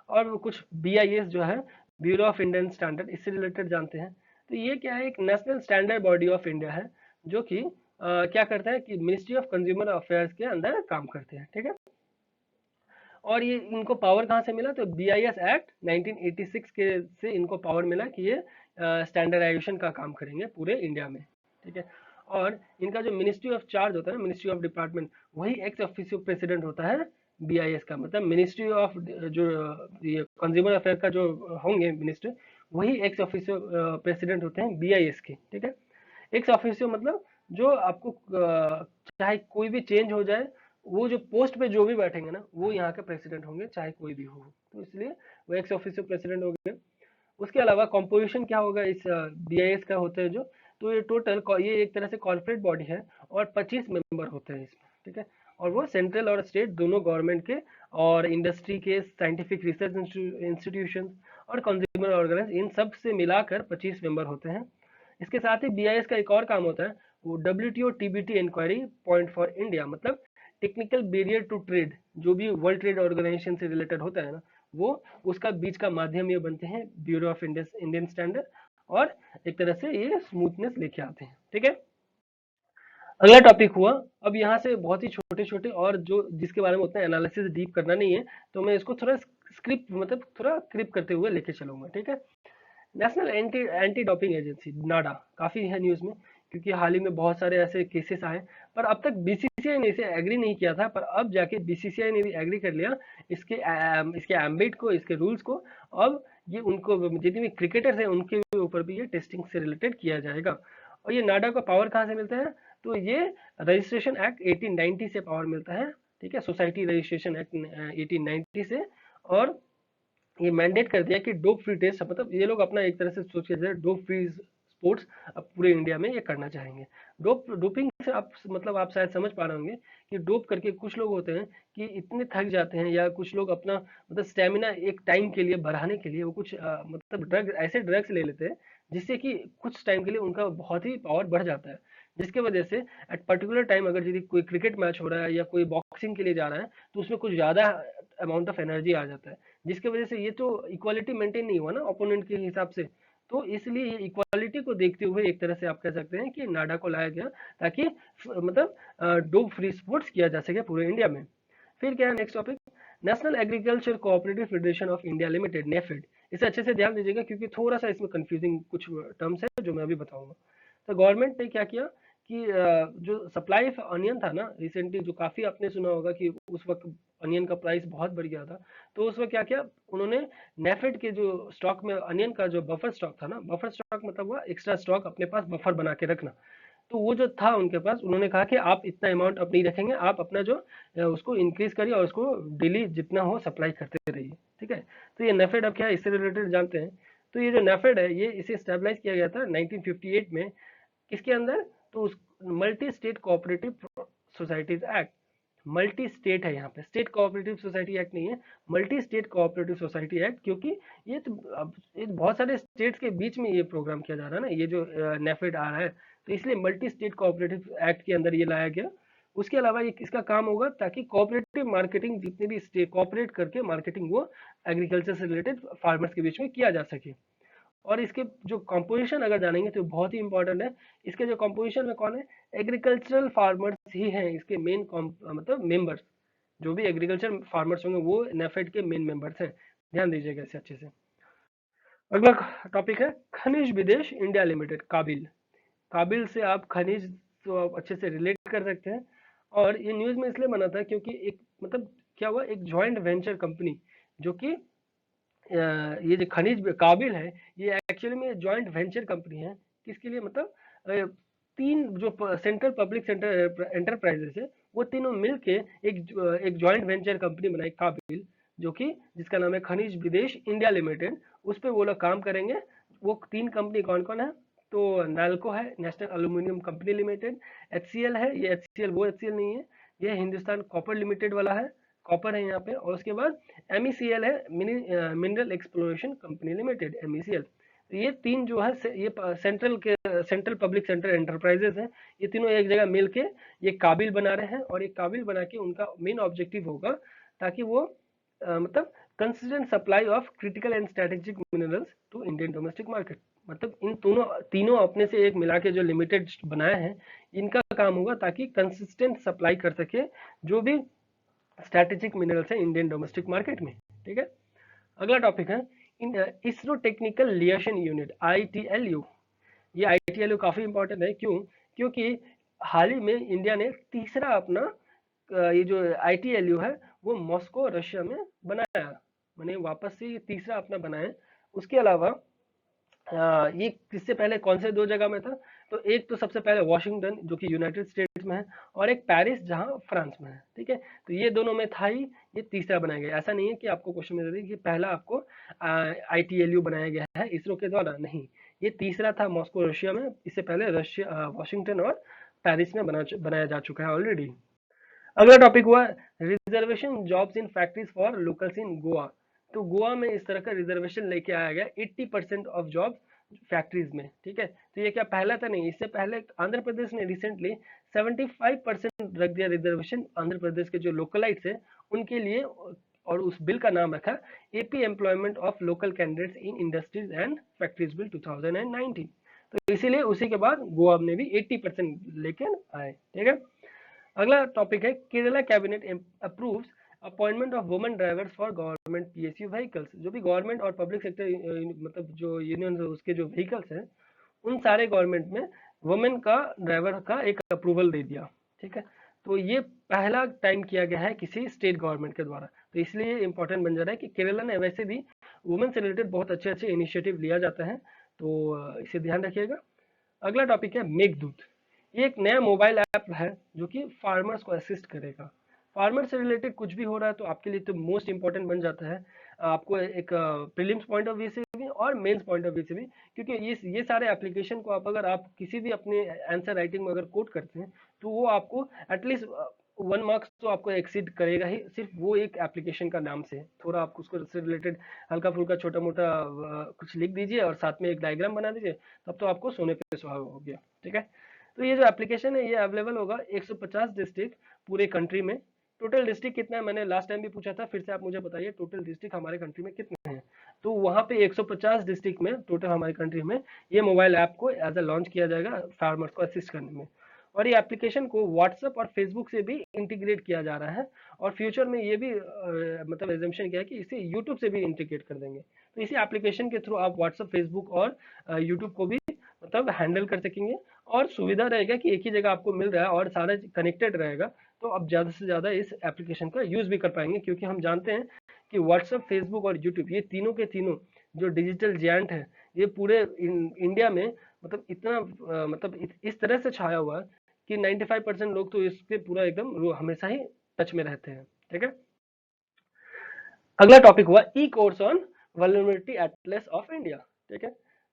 और वो कुछ BIS जो है, ब्यूरो ऑफ इंडियन स्टैंडर्ड, इससे रिलेटेड जानते हैं। तो ये क्या है, एक national standard body of India है, जो कि क्या करता है कि मिनिस्ट्री ऑफ कंज्यूमर अफेयर्स के अंदर काम करते हैं। ठीक है। और ये इनको पावर कहाँ से मिला, तो BIS एक्ट 1986 के से इनको पावर मिला कि ये स्टैंडर्डाइजेशन का काम करेंगे पूरे इंडिया में। ठीक है। और इनका जो मिनिस्ट्री ऑफ चार्ज होता है ना, मिनिस्ट्री ऑफ डिपार्टमेंट, वही एक्स ऑफिशियो प्रेसिडेंट होता है BIS का। मतलब मिनिस्ट्री ऑफ जो ये कंज्यूमर अफेयर का जो होंगे मिनिस्टर, वही एक्स ऑफिशियो प्रेसिडेंट होते हैं BIS के। ठीक है। एक्स ऑफिशियो मतलब जो आपको चाहे कोई भी चेंज हो जाए, वो जो पोस्ट पे जो भी बैठेंगे ना, वो यहाँ के प्रेसिडेंट होंगे, चाहे कोई भी हो। तो इसलिए वो एक्स ऑफिशियो प्रेसिडेंट हो गए। उसके अलावा कॉम्पोजिशन क्या होगा इस BIS का होता है जो, तो ये टोटल ये एक तरह से कॉर्पोरेट बॉडी है, और 25 मेंबर होते हैं इसमें। ठीक है। और वो सेंट्रल और स्टेट दोनों गवर्नमेंट के और इंडस्ट्री के, साइंटिफिक रिसर्च इंस्टीट्यूशन और कंज्यूमर ऑर्गेनाइज, इन सब से मिलाकर 25 मेंबर होते हैं। इसके साथ ही BIS का एक और काम होता है, वो WTO TBT inquiry point for India, मतलब टेक्निकल बैरियर टू ट्रेड, जो भी वर्ल्ड ट्रेड ऑर्गेनाइजेशन से रिलेटेड होता है ना, वो उसका बीच का माध्यम ये बनते हैं ब्यूरो ऑफ इंडियन स्टैंडर्ड, और एक तरह से ये स्मूथनेस लेके आते हैं। ठीक है। अगला टॉपिक हुआ, अब यहाँ से बहुत ही छोटे छोटे, और जो जिसके बारे में उतना एनालिसिस डीप करना नहीं है, तो मैं इसको थोड़ा स्क्रिप्ट मतलब थोड़ा क्रिप करते हुए लेके चलूंगा। ठीक है। National anti anti doping agency NADA काफी है न्यूज में, क्योंकि हाल ही में बहुत सारे ऐसे केसेस आए, पर अब तक BCCI ने इसे एग्री नहीं किया था, पर अब जाके BCCI ने भी एग्री कर लिया इसके एम्बिट को, इसके रूल्स को। अब ये उनको जितने भी क्रिकेटर्स हैं उनके ऊपर भी ये टेस्टिंग से रिलेटेड किया जाएगा। और ये नाडा को पावर कहाँ से मिलता है, तो ये रजिस्ट्रेशन एक्ट 1890 से पावर मिलता है। ठीक है। सोसाइटी रजिस्ट्रेशन एक्ट 1890 से। और ये मैंडेट कर दिया कि डोप फ्री टेस्ट, मतलब ये लोग अपना एक तरह से सोच के डोप फ्री स्पोर्ट्स अब पूरे इंडिया में ये करना चाहेंगे। डोपिंग से आप मतलब आप शायद समझ पा रहे होंगे कि डोप करके कुछ लोग होते हैं कि इतने थक जाते हैं, या कुछ लोग अपना मतलब स्टेमिना एक टाइम के लिए बढ़ाने के लिए वो कुछ मतलब ऐसे ड्रग्स ले लेते हैं जिससे कि कुछ टाइम के लिए उनका बहुत ही पावर बढ़ जाता है, जिसके वजह से एट पर्टिकुलर टाइम अगर यदि कोई क्रिकेट मैच हो रहा है या कोई बॉक्सिंग के लिए जा रहा है तो उसमें कुछ ज्यादा अमाउंट ऑफ एनर्जी आ जाता है, जिसकी वजह से ये तो इक्वालिटी मेंटेन नहीं हुआ ना ओपोनेंट के हिसाब से। तो इसलिए ये इक्वालिटी को देखते हुए एक तरह से आप कह सकते हैं कि नाडा को लाया गया, ताकि मतलब डोप फ्री स्पोर्ट्स किया जा सके पूरे इंडिया में। फिर क्या है next topic, national agriculture cooperative federation of India limited, NAFED. इसे अच्छे से ध्यान दीजिएगा क्योंकि थोड़ा सा इसमें कंफ्यूजिंग कुछ टर्म्स है जो मैं अभी बताऊंगा। तो गवर्नमेंट ने क्या किया कि जो सप्लाई ऑफ अनियन था ना रिसेंटली, जो काफी आपने सुना होगा कि उस वक्त अनियन का प्राइस बहुत बढ़ गया था, तो उस वक्त क्या किया उन्होंने, नेफेड के जो स्टॉक में अनियन का जो बफर स्टॉक था ना, बफर स्टॉक मतलब हुआ एक्स्ट्रा स्टॉक अपने पास बफर बना के रखना। तो वो जो था उनके पास, उन्होंने कहा कि आप इतना अमाउंट अब नहीं रखेंगे, आप अपना जो उसको इंक्रीज करिए और उसको डेली जितना हो सप्लाई करते रहिए, ठीक है। तो ये नेफेड अब क्या है इससे रिलेटेड जानते हैं। तो ये जो नेफेड है ये इसे स्टेबलाइज किया गया था 1958 में, किसके अंदर, तो उस multi state cooperative societies act, multi state है यहाँ पे, स्टेट कोऑपरेटिव सोसाइटी एक्ट नहीं है, multi state cooperative society act, क्योंकि ये तो अब ये बहुत सारे स्टेट्स के बीच में ये प्रोग्राम किया जा रहा है ना, ये जो नेफेड आ रहा है, तो इसलिए मल्टी स्टेट कोऑपरेटिव एक्ट के अंदर ये लाया गया। उसके अलावा ये किसका काम होगा, ताकि कोऑपरेटिव मार्केटिंग जितने भी स्टेट कोऑपरेट करके मार्केटिंग वो एग्रीकल्चर से रिलेटेड फार्मर्स के बीच में किया जा सके। और इसके जो कंपोजिशन अगर जानेंगे तो बहुत ही इंपॉर्टेंट है, इसके जो कंपोजिशन में कौन है, एग्रीकल्चरल फार्मर्स ही हैं इसके मेन मतलब मेंबर्स, जो भी एग्रीकल्चर फार्मर्स होंगे वो नेफेड के मेन मेंबर्स हैं, ध्यान दीजिएगा इसे अच्छे से। अगला टॉपिक है खनिज विदेश इंडिया लिमिटेड, काबिल। काबिल से आप खनिज तो आप अच्छे से रिलेट कर सकते हैं, और ये न्यूज में इसलिए बना था क्योंकि एक मतलब क्या हुआ, एक जॉइंट वेंचर कंपनी जो कि ये जो खनिज काबिल है, ये एक्चुअली में जॉइंट वेंचर कंपनी है, किसके लिए मतलब तीन जो सेंट्रल पब्लिक सेंटर एंटरप्राइजेस है, वो तीनों मिलके एक जॉइंट वेंचर कंपनी बनाई काबिल, जो कि जिसका नाम है खनिज विदेश इंडिया लिमिटेड, उस पे वो लोग काम करेंगे। वो तीन कंपनी कौन कौन है, तो नाल्को है, national aluminium company limited, HCL है, ये एचसीएल वो एचसीएल नहीं है, ये हिंदुस्तान कॉपर लिमिटेड वाला है, कॉपर है यहाँ पे, और उसके बाद एमईसीएल है, mineral exploration company limited, MECL. तो ये तीन जो है ये सेंट्रल पब्लिक सेंटर एंटरप्राइजेस हैं, ये तीनों एक जगह मिलके ये काबिल बना रहे हैं, और ये काबिल बना के उनका मेन ऑब्जेक्टिव होगा ताकि वो मतलब consistent supply of critical and strategic minerals to Indian domestic market, मतलब इन दोनों तीनों अपने से एक मिला के जो लिमिटेड बनाए हैं, इनका काम होगा ताकि कंसिस्टेंट सप्लाई कर सके जो भी स्ट्रेटेजिक मिनरल्स है इंडियन डोमेस्टिक मार्केट में, ठीक है। अगला टॉपिक है इसरो टेक्निकल लिएशन यूनिट, आईटीएलयू। ये आईटीएलयू काफी इंपॉर्टेंट है, क्यों, क्योंकि हाल ही में इंडिया ने तीसरा अपना ये जो आईटीएलयू है वो मॉस्को रशिया में बनाया, मैंने वापस से ये तीसरा अपना बनाया। उसके अलावा ये किससे पहले कौन से दो जगह में था, तो एक तो सबसे पहले वॉशिंगटन जो कि यूनाइटेड स्टेट्स में है, और एक पेरिस जहां फ्रांस में है, ठीक है। तो ये दोनों में था ही, ये तीसरा बनाया गया, ऐसा नहीं है कि आपको क्वेश्चन में दे कि पहला आपको आईटीएलयू बनाया गया है इसरो के द्वारा, नहीं, ये तीसरा था मॉस्को रशिया में, इससे पहले रशिया वॉशिंगटन और पेरिस में बनाया जा चुका है ऑलरेडी। अगला टॉपिक हुआ reservation jobs in factories for locals in Goa. तो गोवा में इस तरह का रिजर्वेशन लेके आया गया 80% ऑफ जॉब फैक्ट्रीज में, ठीक है। तो ये क्या पहला था, नहीं, इससे पहले आंध्र प्रदेश ने रिसेंटली 75% रख दिया रिजर्वेशन आंध्र प्रदेश के जो लोकलाइट्स है उनके लिए, और उस बिल का नाम रखा AP employment of local candidates in industries and factories bill 2019। तो इसीलिए उसी के बाद गोवा ने भी 80% लेके आए, ठीक है। अगला टॉपिक है Kerala cabinet approves appointment of women drivers for government PSU vehicles. जो भी गवर्नमेंट और पब्लिक सेक्टर मतलब जो यूनियन उसके जो व्हीकल्स हैं उन सारे गवर्नमेंट में वुमेन का ड्राइवर का एक अप्रूवल दे दिया, ठीक है। तो ये पहला टाइम किया गया है किसी स्टेट गवर्नमेंट के द्वारा, तो इसलिए इंपॉर्टेंट बन जा रहा है कि केरला ने, वैसे भी वुमेन से रिलेटेड बहुत अच्छे अच्छे इनिशिएटिव लिया जाता है, तो इसे ध्यान रखिएगा। अगला टॉपिक है मेघदूत। ये एक नया मोबाइल ऐप है जो कि फार्मर्स को असिस्ट करेगा। फार्मर से रिलेटेड कुछ भी हो रहा है तो आपके लिए तो मोस्ट इंपॉर्टेंट बन जाता है, आपको एक प्रीलिम्स पॉइंट ऑफ व्यू से भी और मेंस पॉइंट ऑफ व्यू से भी, क्योंकि ये सारे एप्लीकेशन को आप अगर आप किसी भी अपने आंसर राइटिंग में अगर कोट करते हैं तो वो आपको एटलीस्ट 1 मार्क्स तो आपको एक्सीड करेगा ही, सिर्फ वो एक एप्लीकेशन का नाम से। थोड़ा आप उसको उससे रिलेटेड हल्का फुल्का छोटा मोटा कुछ लिख दीजिए और साथ में एक डायग्राम बना दीजिए, तब तो आपको सोने पे सुहागा हो गया। ठीक है, तो ये जो एप्लीकेशन है ये अवेलेबल होगा 150 डिस्ट्रिक्ट पूरे कंट्री में। टोटल डिस्ट्रिक्ट कितना है, मैंने लास्ट टाइम भी पूछा था, फिर से आप मुझे बताइए टोटल डिस्ट्रिक्ट हमारे कंट्री में कितने हैं। तो वहाँ पे 150 डिस्ट्रिक्ट में टोटल हमारी कंट्री में ये मोबाइल ऐप को एज अ लॉन्च किया जाएगा फार्मर्स को असिस्ट करने में। और ये एप्लीकेशन को व्हाट्सएप और फेसबुक से भी इंटीग्रेट किया जा रहा है, और फ्यूचर में ये भी मतलब एजम्पशन किया है कि इसे यूट्यूब से भी इंटीग्रेट कर देंगे। तो इसी एप्लीकेशन के थ्रू आप व्हाट्सएप, फेसबुक और यूट्यूब को भी मतलब हैंडल कर सकेंगे, और सुविधा रहेगा कि एक ही जगह आपको मिल रहा है और सारा कनेक्टेड रहेगा। तो आप ज़्यादा से ज़्यादा इस एप्लीकेशन का यूज़ भी कर पाएंगे, क्योंकि हम जानते हैं कि व्हाट्सएप, फेसबुक और यूट्यूब ये तीनों के तीनों जो डिजिटल जायंट है, ये पूरे इंडिया में मतलब इतना मतलब इस तरह से छाया हुआ है कि 95% लोग तो इसके पूरा एकदम हमेशा ही टच में रहते हैं। ठीक है, अगला टॉपिक हुआ e course on vulnerability atlas of India. ठीक है,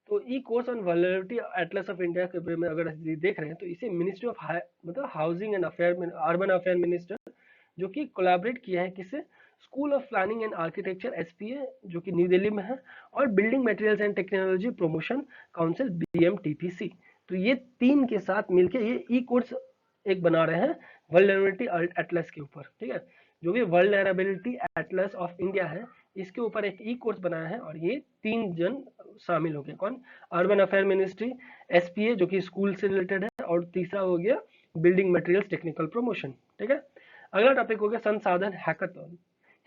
तो e course on vulnerability atlas of India के बारे में अगर देख रहे हैं तो इसे मिनिस्ट्री ऑफ मतलब housing and affair, urban affair minister जो कि कोलैबोरेट किया है किससे, school of planning and architecture SPA जो कि न्यू दिल्ली में है, और building materials and technology promotion council BMTPC. तो ये तीन के साथ मिलके ये ई कोर्स एक बना रहे हैं वल्नरेबिलिटी एटलस के ऊपर। ठीक है, जो भी वल्नरेबिलिटी एटलस ऑफ इंडिया है इसके ऊपर एक ई कोर्स बनाया है, और ये 3 जन शामिल हो गए। कौन, अर्बन अफेयर मिनिस्ट्री, एसपीए जो कि स्कूल से रिलेटेड है, और तीसरा हो गया बिल्डिंग मटेरियल्स टेक्निकल प्रमोशन। ठीक है, अगला टॉपिक हो गया संसाधन हैकाथन।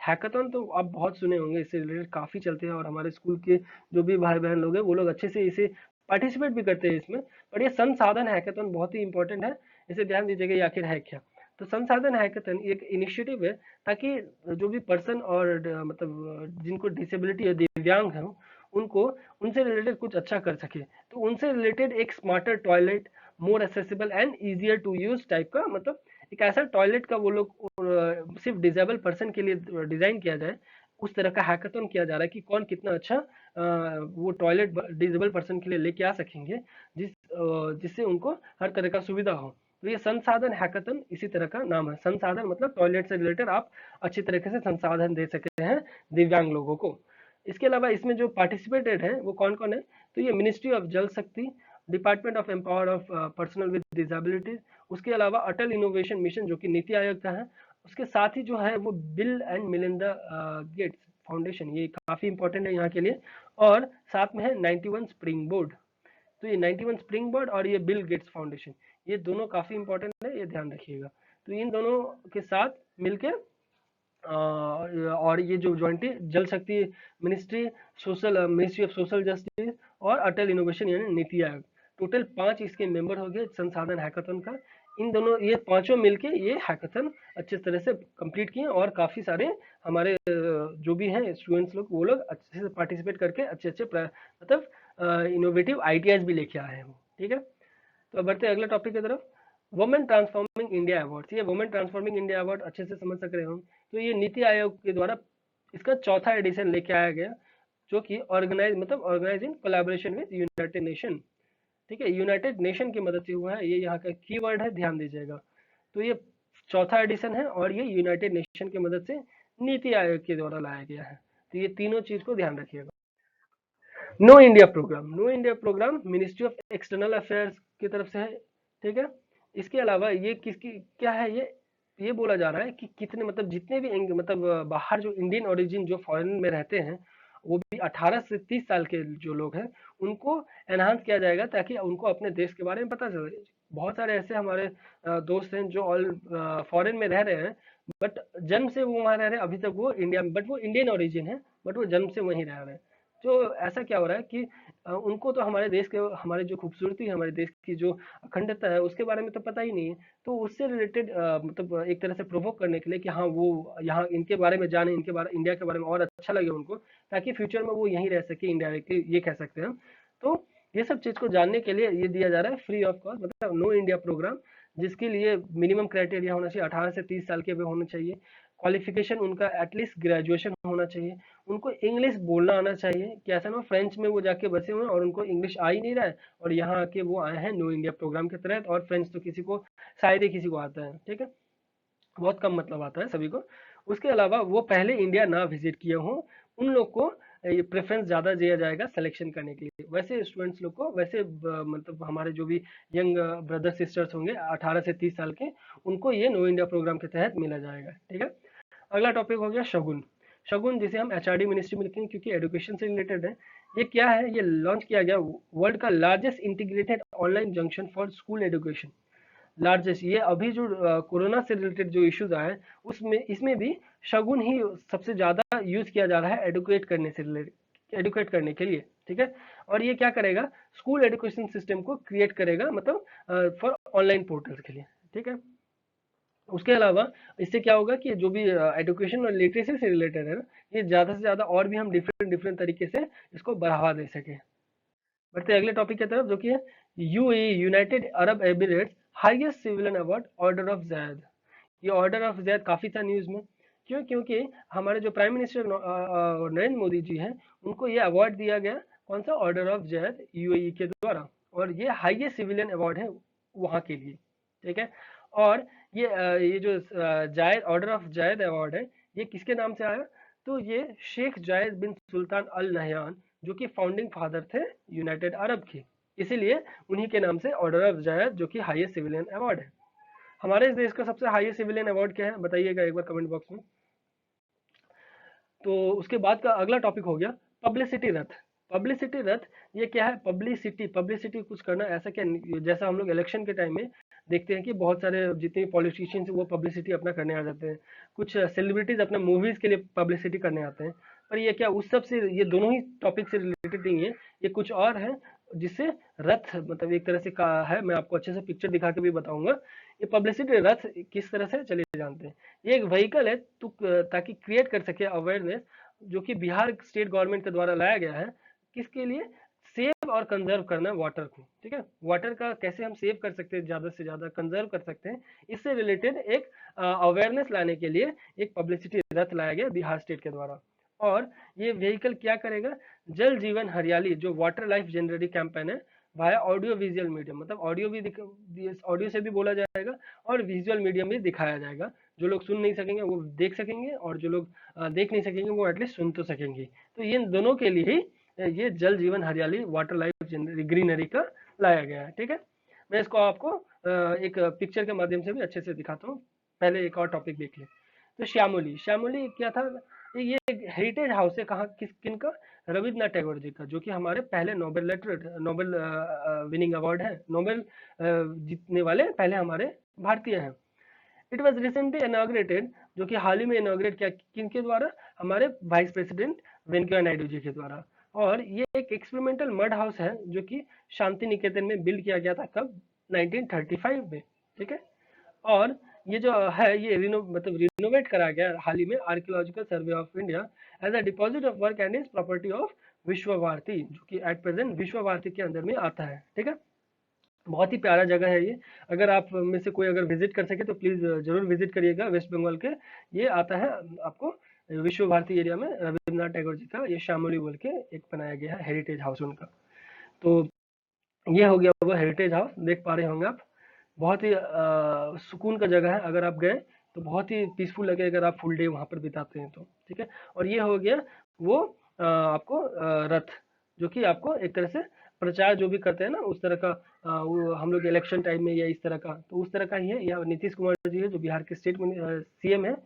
हैकाथन तो आप बहुत सुने होंगे, इससे रिलेटेड काफी चलते हैं, और हमारे स्कूल के जो भी भाई बहन लोग हैं वो लोग अच्छे से इसे पार्टिसिपेट भी करते हैं इसमें। पर ये संसाधन हैकाथन बहुत ही इंपॉर्टेंट है, इसे ध्यान दीजिएगा ये आखिर है क्या। तो संसाधन हैकाथन एक इनिशिएटिव है ताकि जो भी पर्सन और मतलब जिनको डिसेबिलिटी है, दिव्यांग है, उनको उनसे रिलेटेड कुछ अच्छा कर सके। तो उनसे रिलेटेड एक smarter toilet, more accessible and easier to use type का, मतलब एक ऐसा टॉयलेट का वो लोग सिर्फ डिजेबल पर्सन के लिए डिजाइन किया जाए, उस तरह का हैकाथन किया जा रहा है कि कौन कितना अच्छा वो टॉयलेट डिजेबल पर्सन के लिए लेके आ सकेंगे, जिससे उनको हर तरह का सुविधा हो। तो ये संसाधन हैकाथन इसी तरह का नाम है। संसाधन मतलब टॉयलेट से रिलेटेड आप अच्छी तरीके से संसाधन दे सकते हैं दिव्यांग लोगों को। इसके अलावा इसमें जो पार्टिसिपेटेड है वो कौन कौन है, तो ये मिनिस्ट्री ऑफ जल शक्ति, department of empower of personal with disabilities, उसके अलावा अटल इनोवेशन मिशन जो कि नीति आयोग का है, उसके साथ ही जो है वो Bill and Melinda Gates foundation, ये काफी इंपॉर्टेंट है यहाँ के लिए, और साथ में है 91 स्प्रिंग बोर्ड। तो ये 91 स्प्रिंग बोर्ड और ये बिल गेट्स फाउंडेशन, ये दोनों काफी इंपॉर्टेंट है, ये ध्यान रखिएगा। तो इन दोनों के साथ मिलके और ये जो ज्वाइंटली जल शक्ति ministry, social ministry of social justice और अटल इनोवेशन यानी नीति आयोग, टोटल 5 इसके मेंबर हो गए संसाधन हैकाथन का। इन दोनों ये पांचों मिलके ये हैकाथन अच्छे तरह से कंप्लीट किए, और काफी सारे हमारे जो भी हैं स्टूडेंट्स लोग वो लोग अच्छे से पार्टिसिपेट करके अच्छे अच्छे मतलब इनोवेटिव आइडियाज भी लेके आए हैं वो। ठीक है, तो अब बढ़ते हैं अगले टॉपिक की तरफ, वुमेन ट्रांसफॉर्मिंग इंडिया अवार्ड। ये वुमेन ट्रांसफॉर्मिंग इंडिया अवार्ड अच्छे से समझ सक रहे हो, तो ये नीति आयोग के द्वारा इसका चौथा एडिशन लेके आया गया, जो कि organise in collaboration with United Nation. ठीक है, यूनाइटेड नेशन की मदद से हुआ है, ये यहाँ का कीवर्ड है, ध्यान दीजिएगा। तो ये चौथा एडिशन है, और ये यूनाइटेड नेशन की मदद से नीति आयोग के द्वारा लाया गया है। तो ये तीनों चीज को ध्यान रखिएगा। Know India programme, know India programme ministry of external affairs की तरफ से है। ठीक है, इसके अलावा ये किसकी क्या है, ये बोला जा रहा है कि कितने मतलब जितने भी मतलब बाहर जो इंडियन ओरिजिन जो फॉरेन में रहते हैं, वो भी 18 से 30 साल के जो लोग हैं उनको एनहांस किया जाएगा, ताकि उनको अपने देश के बारे में पता चले। बहुत सारे ऐसे हमारे दोस्त हैं जो ऑल फॉरेन में रह रहे हैं, बट जन्म से वो वहाँ रह रहे हैं, अभी तक वो इंडिया में, बट वो इंडियन ओरिजिन है, बट वो जन्म से वहीं रह रहे हैं। तो ऐसा क्या हो रहा है कि उनको तो हमारे देश के, हमारे जो खूबसूरती है, हमारे देश की जो अखंडता है उसके बारे में तो पता ही नहीं है। तो उससे रिलेटेड मतलब एक तरह से प्रोवोक करने के लिए कि हाँ वो यहाँ इनके बारे में जाने, इनके बारे इंडिया के बारे में और अच्छा लगे उनको, ताकि फ्यूचर में वो यहीं रह सके इनडायरेक्टली, ये कह सकते हैं हम। तो ये सब चीज को जानने के लिए ये दिया जा रहा है फ्री ऑफ कॉस्ट, मतलब नो इंडिया प्रोग्राम, जिसके लिए मिनिमम क्राइटेरिया होना चाहिए 18 से 30 साल के भी होना चाहिए। क्वालिफिकेशन उनका एटलीस्ट ग्रेजुएशन होना चाहिए, उनको इंग्लिश बोलना आना चाहिए कि ऐसा ना फ्रेंच में वो जाके बसे हुए हैं और उनको इंग्लिश आ ही नहीं रहा है और यहाँ आके वो आए हैं नो इंडिया प्रोग्राम के तहत, और फ्रेंच तो किसी को शायद ही किसी को आता है, ठीक है, बहुत कम मतलब आता है सभी को। उसके अलावा वो पहले इंडिया ना विजिट किए हों, उन लोग को ये प्रेफरेंस ज़्यादा दिया जाएगा सिलेक्शन करने के लिए। वैसे स्टूडेंट्स लोग को, वैसे मतलब हमारे जो भी यंग ब्रदर सिस्टर्स होंगे 18 से 30 साल के, उनको ये नो इंडिया प्रोग्राम के तहत मिला जाएगा, ठीक है। अगला टॉपिक हो गया शगुन। शगुन जिसे हम एचआरडी मिनिस्ट्री में लिखेंगे क्योंकि एजुकेशन से रिलेटेड है। ये क्या है? ये लॉन्च किया गया वर्ल्ड का largest integrated online junction for school education. Largest, ये अभी जो कोरोना से रिलेटेड जो इश्यूज आए हैं उसमें इसमें भी शगुन ही सबसे ज्यादा यूज किया जा रहा है एडुकेट करने से रिलेटेड, एडुकेट करने के लिए, ठीक है। और ये क्या करेगा? स्कूल एजुकेशन सिस्टम को क्रिएट करेगा, मतलब फॉर ऑनलाइन पोर्टल्स के लिए, ठीक है। उसके अलावा इससे क्या होगा कि जो भी एजुकेशन और लिटरेसी से रिलेटेड है ना, ये ज़्यादा से ज़्यादा और भी हम डिफरेंट डिफरेंट तरीके से इसको बढ़ावा दे सके। बढ़ते अगले टॉपिक की तरफ, जो कि है UAE, United Arab Emirates highest civilian award order of Zaid. ये ऑर्डर ऑफ जैद काफ़ी था न्यूज़ में, क्यों? क्योंकि हमारे जो प्राइम मिनिस्टर नरेंद्र मोदी जी हैं, उनको ये अवार्ड दिया गया, कौन सा? ऑर्डर ऑफ जैद, यूएई के द्वारा, और ये हाईएस्ट सिविलियन अवार्ड है वहाँ के लिए, ठीक है। और ये जो जायद, ऑर्डर ऑफ जायद अवार्ड है, ये किसके नाम से आया? तो ये शेख जायद बिन सुल्तान अल नहयान, जो कि फाउंडिंग फादर थे यूनाइटेड अरब के, इसीलिए उन्हीं के नाम से ऑर्डर ऑफ जायद, जो कि हाईएस्ट सिविलियन अवार्ड है। हमारे इस देश का सबसे हाईएस्ट सिविलियन अवार्ड क्या है? बताइएगा एक बार कमेंट बॉक्स में। तो उसके बाद का अगला टॉपिक हो गया पब्लिसिटी रथ। पब्लिसिटी रथ, ये क्या है? पब्लिसिटी, पब्लिसिटी कुछ करना, ऐसा क्या? जैसा हम लोग इलेक्शन के टाइम में देखते हैं कि बहुत सारे जितने पॉलिटिशियंस वो पब्लिसिटी अपना करने आ जाते हैं, कुछ सेलिब्रिटीज अपने मूवीज के लिए पब्लिसिटी करने आते हैं, पर ये क्या उस सब से, ये दोनों ही टॉपिक से रिलेटेड नहीं है, ये कुछ और है जिससे रथ, मतलब एक तरह से का है, मैं आपको अच्छे से पिक्चर दिखा के भी बताऊंगा। ये पब्लिसिटी रथ किस तरह से चले जानते हैं। ये एक व्हीकल है तो ताकि क्रिएट कर सके अवेयरनेस, जो कि बिहार स्टेट गवर्नमेंट के द्वारा लाया गया है, किसके लिए? सेव और कंजर्व करना वाटर को, ठीक है। वाटर का कैसे हम सेव कर सकते हैं, ज्यादा से ज्यादा कंजर्व कर सकते हैं, इससे रिलेटेड एक अवेयरनेस लाने के लिए एक पब्लिसिटी रथ लाया गया बिहार स्टेट के द्वारा। और ये व्हीकल क्या करेगा? जल जीवन हरियाली, जो वाटर लाइफ जनरली कैंपेन है, वाया ऑडियो विजुअल मीडियम, मतलब ऑडियो भी, ऑडियो से भी बोला जाएगा और विजुअल मीडियम भी दिखाया जाएगा। जो लोग सुन नहीं सकेंगे वो देख सकेंगे, और जो लोग देख नहीं सकेंगे वो एटलीस्ट सुन तो सकेंगे। तो ये दोनों के लिए ही ये जल जीवन हरियाली, वाटर लाइफ ग्रीनरी का लाया गया है, ठीक है। मैं इसको आपको एक पिक्चर के माध्यम से भी अच्छे से दिखाता हूँ। पहले एक और टॉपिक देख लें। तो श्यामोली, श्यामोली क्या था? ये हेरिटेज हाउस है, कहाँ, किस, किन का? रविन्द्रनाथ टैगोर जी का, जो कि हमारे पहले नोबेल विनिंग अवार्ड है, नोबेल जीतने वाले पहले हमारे भारतीय हैं। इट वॉज रिसेंटली इनॉग्रेटेड, जो कि हाल ही में इनॉग्रेट किया, किनके द्वारा? हमारे वाइस प्रेसिडेंट वेंकैया नायडू जी के द्वारा। और ये एक एक्सपेरिमेंटल मड हाउस है, जो कि शांति निकेतन में बिल्ड किया गया था, कब? 1935 में, ठीक है। और ये जो है ये मतलब रिनोवेट करा गया हाल ही में archaeological survey of India as a deposit of work and is property of Vishwa Bharati, जो कि एट प्रेजेंट विश्व भारती के अंदर में आता है, ठीक है। बहुत ही प्यारा जगह है ये। अगर आप में से कोई अगर विजिट कर सके तो प्लीज जरूर विजिट करिएगा। वेस्ट बंगाल के ये आता है आपको विश्व भारती एरिया में, रविन्द्रनाथ टैगोर जी का ये श्यामोली बोल के एक बनाया गया है हेरिटेज हाउस उनका। तो ये हो गया वो हेरिटेज हाउस, देख पा रहे होंगे आप। बहुत ही सुकून का जगह है, अगर आप गए तो बहुत ही पीसफुल लगे अगर आप फुल डे वहाँ पर बिताते हैं तो, ठीक है। और ये हो गया वो आपको रथ, जो कि आपको एक तरह से प्रचार जो भी करते हैं ना उस तरह का, वो हम लोग इलेक्शन टाइम में या इस तरह का, तो उस तरह का ही है। यह नीतीश कुमार जी है जो बिहार के स्टेट सीएम है,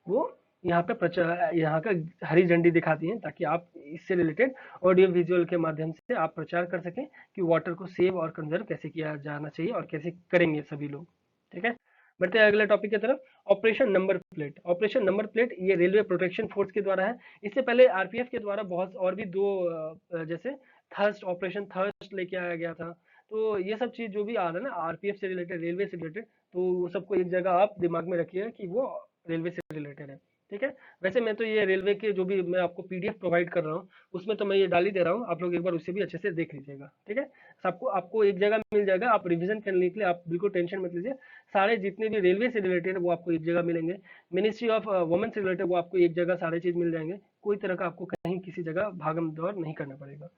वो यहाँ पे प्रचार, यहाँ का हरी झंडी दिखाती हैं ताकि आप इससे रिलेटेड ऑडियो विजुअल के माध्यम से आप प्रचार कर सकें कि वाटर को सेव और कंजर्व कैसे किया जाना चाहिए और कैसे करेंगे सभी लोग, ठीक है। बढ़ते हैं अगले टॉपिक की तरफ। Operation number plate. Operation number plate ये रेलवे प्रोटेक्शन फोर्स के द्वारा है। इससे पहले आरपीएफ के द्वारा बहुत और भी दो जैसे थर्स्ट, ऑपरेशन थर्स्ट लेके आया गया था। तो ये सब चीज जो भी आ रहा है ना आरपीएफ से रिलेटेड, रेलवे से रिलेटेड, तो वो सबको एक जगह आप दिमाग में रखिएगा कि वो रेलवे से रिलेटेड है। ठीक है। वैसे मैं तो ये रेलवे के जो भी मैं आपको पीडीएफ प्रोवाइड कर रहा हूँ उसमें तो मैं ये डाल ही दे रहा हूँ, आप लोग एक बार उसे भी अच्छे से देख लीजिएगा। ठीक है, सबको आपको एक जगह मिल जाएगा, आप रिवीजन करने के लिए आप बिल्कुल टेंशन मत लीजिए। सारे जितने भी रेलवे से रिलेटेड वो आपको एक जगह मिलेंगे, मिनिस्ट्री ऑफ वुमेन से रिलेटेड वो आपको एक जगह सारे चीज मिल जाएंगे, कोई तरह का आपको कहीं किसी जगह भागम दौड़ नहीं करना पड़ेगा।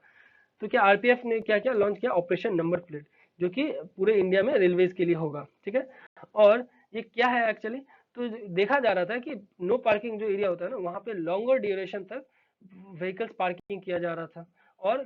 तो क्या आरपीएफ ने क्या क्या लॉन्च किया, ऑपरेशन नंबर प्लेट, जो कि पूरे इंडिया में रेलवेज के लिए होगा। ठीक है, और ये क्या है एक्चुअली, तो देखा जा रहा था कि नो पार्किंग जो एरिया होता है ना वहाँ पे लॉन्गर ड्यूरेशन तक व्हीकल्स पार्किंग किया जा रहा था, और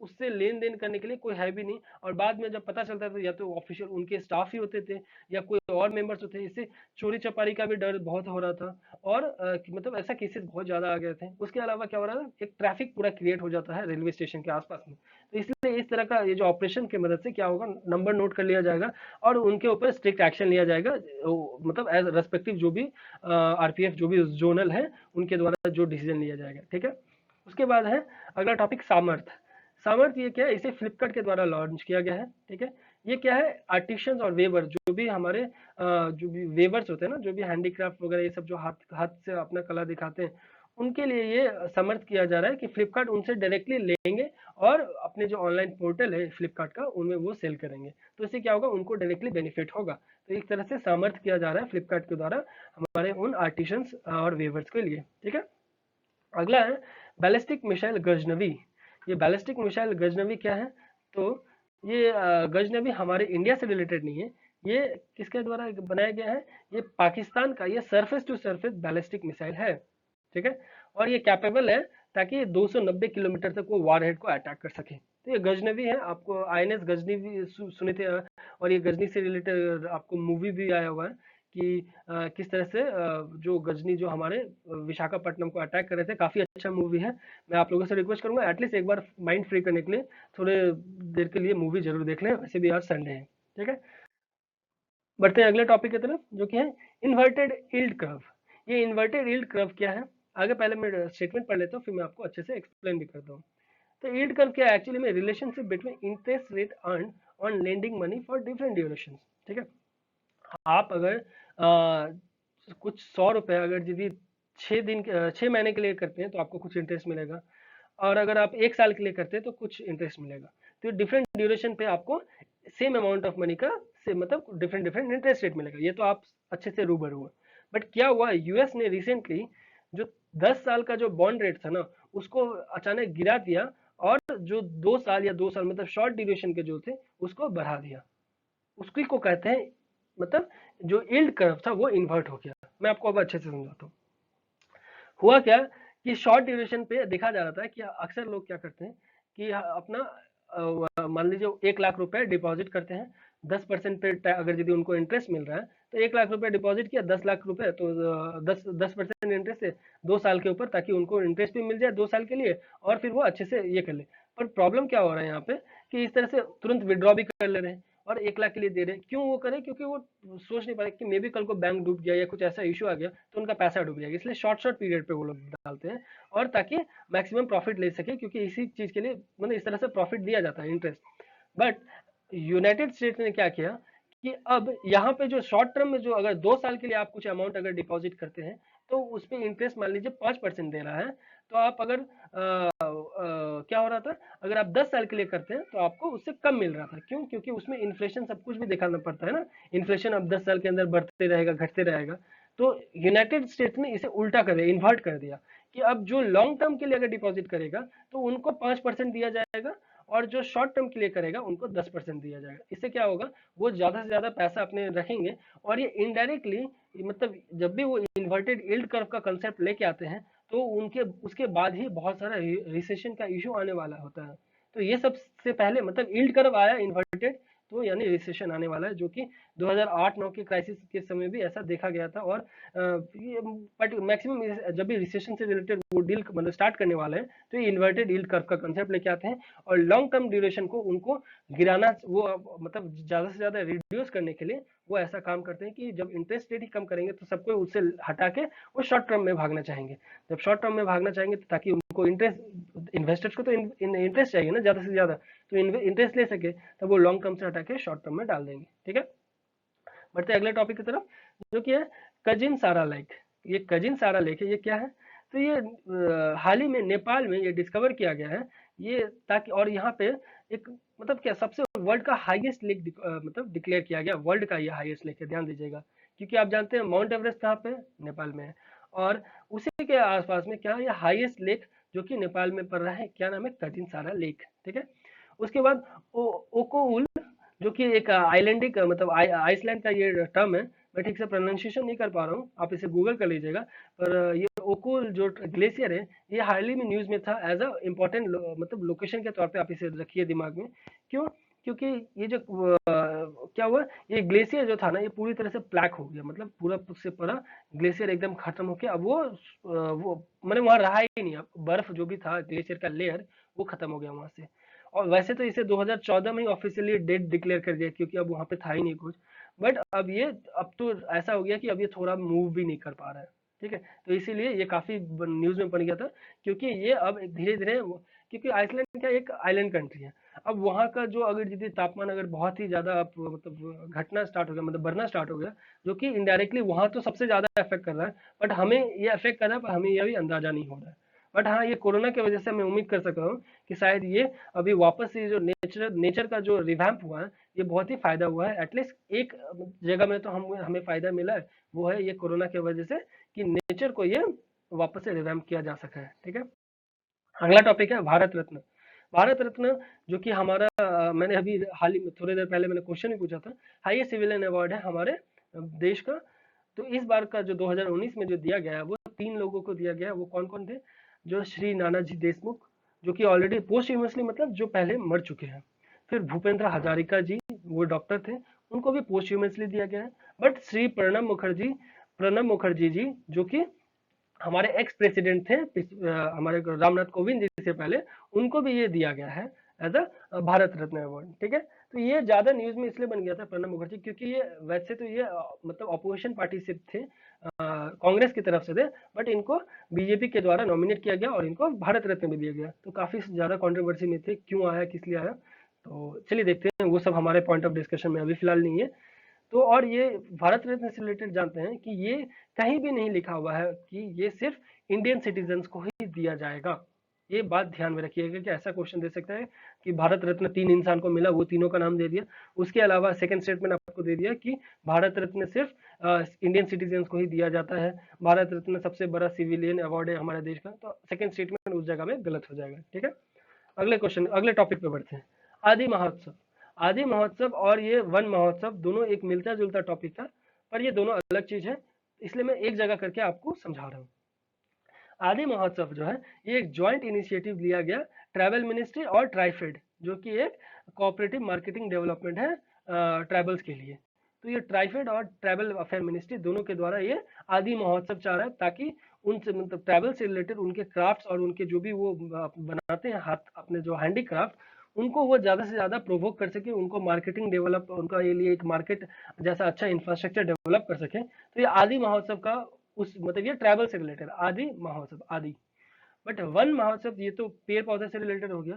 उससे लेन देन करने के लिए कोई है भी नहीं। और बाद में जब पता चलता था या तो ऑफिशियल उनके स्टाफ ही होते थे या कोई और मेंबर्स होते थे, इससे चोरी चपारी का भी डर बहुत हो रहा था, और मतलब ऐसा केसेस बहुत ज्यादा आ गए थे। उसके अलावा क्या हो रहा था, एक ट्रैफिक पूरा क्रिएट हो जाता है रेलवे स्टेशन के आसपास में। तो इसलिए इस तरह का ये जो ऑपरेशन की मदद से क्या होगा, नंबर नोट कर लिया जाएगा और उनके ऊपर स्ट्रिक्ट एक्शन लिया जाएगा, मतलब एज रेस्पेक्टिव जो भी आरपीएफ जो भी जोनल है उनके द्वारा जो डिसीजन लिया जाएगा। ठीक है, उसके बाद है अगला टॉपिक सामर्थ। सामर्थ ये क्या है, इसे फ्लिपकार्ट के द्वारा लॉन्च किया गया है। ठीक है, ये क्या है, आर्टिशियंस और वेवर जो भी हमारे जो भी वेवर्स होते हैं ना, जो भी हैंडीक्राफ्ट वगैरह ये सब जो हाथ हाथ से अपना कला दिखाते हैं, उनके लिए ये समर्थ किया जा रहा है कि फ्लिपकार्ट उनसे डायरेक्टली लेंगे और अपने जो ऑनलाइन पोर्टल है फ्लिपकार्ट का उनमें वो सेल करेंगे। तो इससे क्या होगा, उनको डायरेक्टली बेनिफिट होगा। तो एक तरह से सामर्थ किया जा रहा है फ्लिपकार्ट के द्वारा हमारे उन आर्टिशियंस और वेवर्स के लिए। ठीक है, अगला है बैलिस्टिक मिसाइल गजनवी। ये बैलिस्टिक मिसाइल गजनवी क्या है, तो ये गजनवी हमारे इंडिया से रिलेटेड नहीं है, ये किसके द्वारा बनाया गया है, ये पाकिस्तान का ये surface to surface ballistic missile है। ठीक है, और ये कैपेबल है ताकि ये 290 किलोमीटर तक वो वारहेड को अटैक कर सके। तो ये गजनवी है, आपको आईएनएस गजनी भी सुने थे, और ये गजनी से रिलेटेड आपको मूवी भी आया हुआ है कि किस तरह से जो गजनी जो हमारे विशाखापट्टनम को अटैक कर रहे थे। काफी अच्छा मूवी है, मैं आप लोगों से रिक्वेस्ट करूंगा एटलीस्ट एक बार माइंड फ्री करने के लिए थोड़े देर के लिए मूवी जरूर देख लें, वैसे भी आज संडे है। ठीक है, बढ़ते हैं अगले टॉपिक की तरफ जो कि है इन्वर्टेड यील्ड कर्व। ये इन्वर्टेड यील्ड कर्व क्या है, आगे पहले मैं स्टेटमेंट पढ़ लेता हूँ फिर मैं आपको अच्छे से एक्सप्लेन भी करता हूँ। तो यील्ड कर्व क्या है, एक्चुअली में relationship between interest rate earn on lending money for different duration. ठीक है, आप अगर कुछ 100 रुपए अगर यदि 6 महीने के लिए करते हैं तो आपको कुछ इंटरेस्ट मिलेगा, और अगर आप 1 साल के लिए करते हैं तो कुछ इंटरेस्ट मिलेगा। तो डिफरेंट ड्यूरेशन पे आपको सेम अमाउंट ऑफ मनी का से मतलब डिफरेंट डिफरेंट इंटरेस्ट रेट मिलेगा, ये तो आप अच्छे से रूबरू हुए। बट क्या हुआ, यूएस ने रिसेंटली जो 10 साल का जो बॉन्ड रेट था ना उसको अचानक गिरा दिया, और जो 2 साल या 2 साल मतलब शॉर्ट ड्यूरेशन के जो थे उसको बढ़ा दिया। उसकी को कहते हैं मतलब जो यील्ड कर्व था वो इन्वर्ट हो गया। मैं आपको अब अच्छे से समझाता हूँ। हुआ क्या कि शॉर्ट ड्यूरेशन पे देखा जा रहा था कि अक्सर लोग क्या करते हैं कि अपना मान लीजिए 1 लाख रुपए डिपॉजिट करते हैं, 10% पे अगर यदि उनको इंटरेस्ट मिल रहा है तो 1 लाख रुपए डिपॉजिट किया, 10 लाख रुपए तो 10% इंटरेस्ट है 2 साल के ऊपर, ताकि उनको इंटरेस्ट भी मिल जाए 2 साल के लिए और फिर वो अच्छे से ये कर ले। पर प्रॉब्लम क्या हो रहा है यहाँ पे कि इस तरह से तुरंत विड्रॉ भी कर ले रहे हैं और 1 लाख के लिए दे रहे हैं। क्यों वो करें, क्योंकि वो सोच नहीं पा रहे कि मे बी कल को बैंक डूब गया या कुछ ऐसा इशू आ गया तो उनका पैसा डूब जाएगा, इसलिए शॉर्ट शॉर्ट पीरियड पे वो लोग डालते हैं, और ताकि मैक्सिमम प्रॉफिट ले सके, क्योंकि इसी चीज के लिए मतलब इस तरह से प्रॉफिट दिया जाता है इंटरेस्ट। बट यूनाइटेड स्टेट्स ने क्या किया कि अब यहाँ पे जो शॉर्ट टर्म में जो अगर 2 साल के लिए आप कुछ अमाउंट अगर डिपॉजिट करते हैं तो उस पर इंटरेस्ट मान लीजिए 5% दे रहा है, तो आप अगर क्या हो रहा था, अगर आप 10 साल के लिए करते हैं तो आपको उससे कम मिल रहा था। क्यों, क्योंकि उसमें इन्फ्लेशन सब कुछ भी दिखाना पड़ता है ना, इन्फ्लेशन अब 10 साल के अंदर बढ़ते रहेगा घटते रहेगा। तो यूनाइटेड स्टेट्स ने इसे उल्टा कर दिया, इन्वर्ट कर दिया कि अब जो लॉन्ग टर्म के लिए अगर डिपॉजिट करेगा तो उनको 5% दिया जाएगा, और जो शॉर्ट टर्म के लिए करेगा उनको 10% दिया जाएगा। इससे क्या होगा, वो ज्यादा से ज्यादा पैसा अपने रखेंगे, और ये इनडायरेक्टली मतलब जब भी वो इन्वर्टेड यील्ड कर्व का कंसेप्ट लेके आते हैं तो उनके उसके बाद ही बहुत सारा रिसेशन का इशू आने वाला होता है। तो ये सबसे पहले मतलब यील्ड कर्व आया इन्वर्टेड, तो यानी रिसेशन आने वाला है, जो कि 2008-9 के क्राइसिस के समय भी ऐसा देखा गया था। और ये बट मैक्सिमम जब भी रिसेशन से रिलेटेड वो डील मतलब स्टार्ट करने वाले हैं तो ये इन्वर्टेड यील्ड कर्व का कंसेप्ट लेके आते हैं, और लॉन्ग टर्म ड्यूरेशन को उनको गिराना वो मतलब ज्यादा से ज्यादा रिड्यूस करने के लिए वो ऐसा काम करते हैं कि जब इंटरेस्ट रेट ही कम करेंगे तो सबको उससे हटा के वो शॉर्ट टर्म में भागना चाहेंगे। जब शॉर्ट टर्म में भागना चाहेंगे तो ताकि उनको इंटरेस्ट, इन्वेस्टर्स को तो इंटरेस्ट चाहिए ना ज्यादा से ज्यादा, तो इंटरेस्ट ले सके तब वो लॉन्ग टर्म से हटा के शॉर्ट टर्म में डाल देंगे। ठीक है, बढ़ते हैं अगले टॉपिक की तरफ जो कि है कजिन सारा लाइक। ये कजिन सारा लेक है, ये क्या है? तो ये हाल ही में नेपाल में ये डिस्कवर किया गया है, ये ताकि, और यहाँ पे एक मतलब क्या सबसे वर्ल्ड का हाईएस्ट लेक मतलब डिक्लेयर किया गया, वर्ल्ड का ये हाईएस्ट लेक है, ध्यान दीजिएगा। क्योंकि आप जानते हैं माउंट एवरेस्ट कहाँ पे है? नेपाल में है। और उसी के आसपास में क्या है, ये हाईएस्ट लेक जो कि नेपाल में पड़ रहा है, क्या नाम है? कजिन सारा लेक। ठीक है। उसके बाद ओकोउल, जो कि एक आइलैंडिक मतलब आइसलैंड का ये टर्म है, मैं ठीक से प्रोनाउंसिएशन नहीं कर पा रहा हूँ, आप इसे गूगल कर लीजिएगा। पर ये ओकुल जो ग्लेशियर है, ये हाल ही में न्यूज में था एज अ इम्पोर्टेंट मतलब लोकेशन के तौर पे आप इसे रखिए दिमाग में। क्यों? क्योंकि ये जो क्या हुआ, ये ग्लेशियर जो था ना, ये पूरी तरह से ब्लैक हो गया, मतलब पूरा से पूरा ग्लेशियर एकदम खत्म हो गया। अब वो मैंने वहां रहा ही नहीं, अब बर्फ जो भी था ग्लेशियर का लेयर, वो खत्म हो गया वहां से। और वैसे तो इसे 2014 में ही ऑफिशियली डेट डिक्लेयर कर दिया, क्योंकि अब वहां पे था ही नहीं कुछ। बट अब तो ऐसा हो गया कि अब ये थोड़ा मूव भी नहीं कर पा रहा है। ठीक है। तो इसीलिए ये काफी न्यूज में बन गया था, क्योंकि ये अब धीरे धीरे, क्योंकि आइसलैंड क्या एक आइलैंड कंट्री है। अब वहाँ का जो अगर यदि तापमान अगर बहुत ही ज्यादा अब मतलब घटना स्टार्ट हो गया, मतलब बढ़ना स्टार्ट हो गया, जो कि इनडायरेक्टली वहाँ तो सबसे ज्यादा इफेक्ट कर रहा है, बट हमें ये इफेक्ट कर रहा है, पर हमें ये अभी अंदाजा नहीं हो रहा है। बट हाँ, ये कोरोना की वजह से मैं उम्मीद कर सकता हूँ कि शायद ये अभी वापस से जो नेचर का जो रिवैम्प हुआ है, ये बहुत ही फायदा हुआ है। एटलीस्ट एक जगह में तो हमें फायदा मिला है, वो है ये कोरोना की वजह से, कि नेचर को ये वापस से रिवैम्प किया जा सका है। ठीक है। अगला टॉपिक है भारत रत्न। भारत रत्न जो कि हमारा मैंने अभी हाल ही में थोड़ी देर पहले मैंने क्वेश्चन ही पूछा था, हाईएस्ट सिविलियन अवार्ड है हमारे देश का। तो इस बार का जो 2019 में जो दिया गया है, वो 3 लोगों को दिया गया है। वो कौन कौन थे? जो श्री नानाजी देशमुख, जो कि ऑलरेडी पोस्टह्यूमसली मतलब जो पहले मर चुके हैं। फिर भूपेंद्र हजारिका जी, वो डॉक्टर थे, उनको भी पोस्टह्यूमसली दिया गया है। बट श्री प्रणब मुखर्जी जी, जो कि हमारे एक्स प्रेसिडेंट थे हमारे रामनाथ कोविंद जी से पहले, उनको भी ये दिया गया है as a Bharat Ratna award. ठीक है। तो ये ज्यादा न्यूज में इसलिए बन गया था प्रणब मुखर्जी, क्योंकि ये वैसे तो ये मतलब अपोजिशन पार्टी से थे, कांग्रेस की तरफ से थे, बट इनको बीजेपी के द्वारा नॉमिनेट किया गया और इनको भारत रत्न भी दिया गया। तो काफी ज्यादा कंट्रोवर्सी में थे, क्यों आया, किस लिए आया। तो चलिए देखते हैं, वो सब हमारे पॉइंट ऑफ डिस्कशन में अभी फिलहाल नहीं है। तो और ये भारत रत्न से रिलेटेड जानते हैं कि ये कहीं भी नहीं लिखा हुआ है कि ये सिर्फ इंडियन सिटीजन्स को ही दिया जाएगा। ये बात ध्यान में रखिएगा कि ऐसा क्वेश्चन दे सकता है कि भारत रत्न 3 इंसान को मिला, वो तीनों का नाम दे दिया। उसके अलावा सेकंड स्टेटमेंट आपको दे दिया कि भारत रत्न सिर्फ इंडियन सिटीजन्स को ही दिया जाता है, भारत रत्न सबसे बड़ा सिविलियन अवार्ड है हमारे देश का। तो सेकंड स्टेटमेंट उस जगह में गलत हो जाएगा। ठीक है। अगले क्वेश्चन, अगले टॉपिक पे बढ़ते हैं। आदि महोत्सव। आदि महोत्सव और ये वन महोत्सव दोनों एक मिलता जुलता टॉपिक था, पर ये दोनों अलग चीज है, इसलिए मैं एक जगह करके आपको समझा रहा हूँ। आदि महोत्सव जो है, ये एक ज्वाइंट इनिशिएटिव लिया गया ट्रैवल मिनिस्ट्री और ट्राइफेड, जो कि एक कोऑपरेटिव मार्केटिंग डेवलपमेंट है ट्राइबल्स के लिए। तो ये ट्राइफेड और ट्रैवल अफेयर मिनिस्ट्री दोनों के द्वारा ये आदि महोत्सव चाह रहा है, ताकि उनसे मतलब ट्रैवल से रिलेटेड उनके क्राफ्ट्स और उनके जो भी वो बनाते हैं हाथ अपने जो हैंडीक्राफ्ट, उनको वो ज्यादा से ज्यादा प्रोवोक कर सके, उनको मार्केटिंग डेवलप, उनका ये लिए एक मार्केट जैसा अच्छा इंफ्रास्ट्रक्चर डेवलप कर सके। तो ये आदि महोत्सव का उस मतलब ये ट्रैवल से रिलेटेड आदि महोत्सव आदि। बट वन महोत्सव ये तो पेड़ पौधे से रिलेटेड हो गया,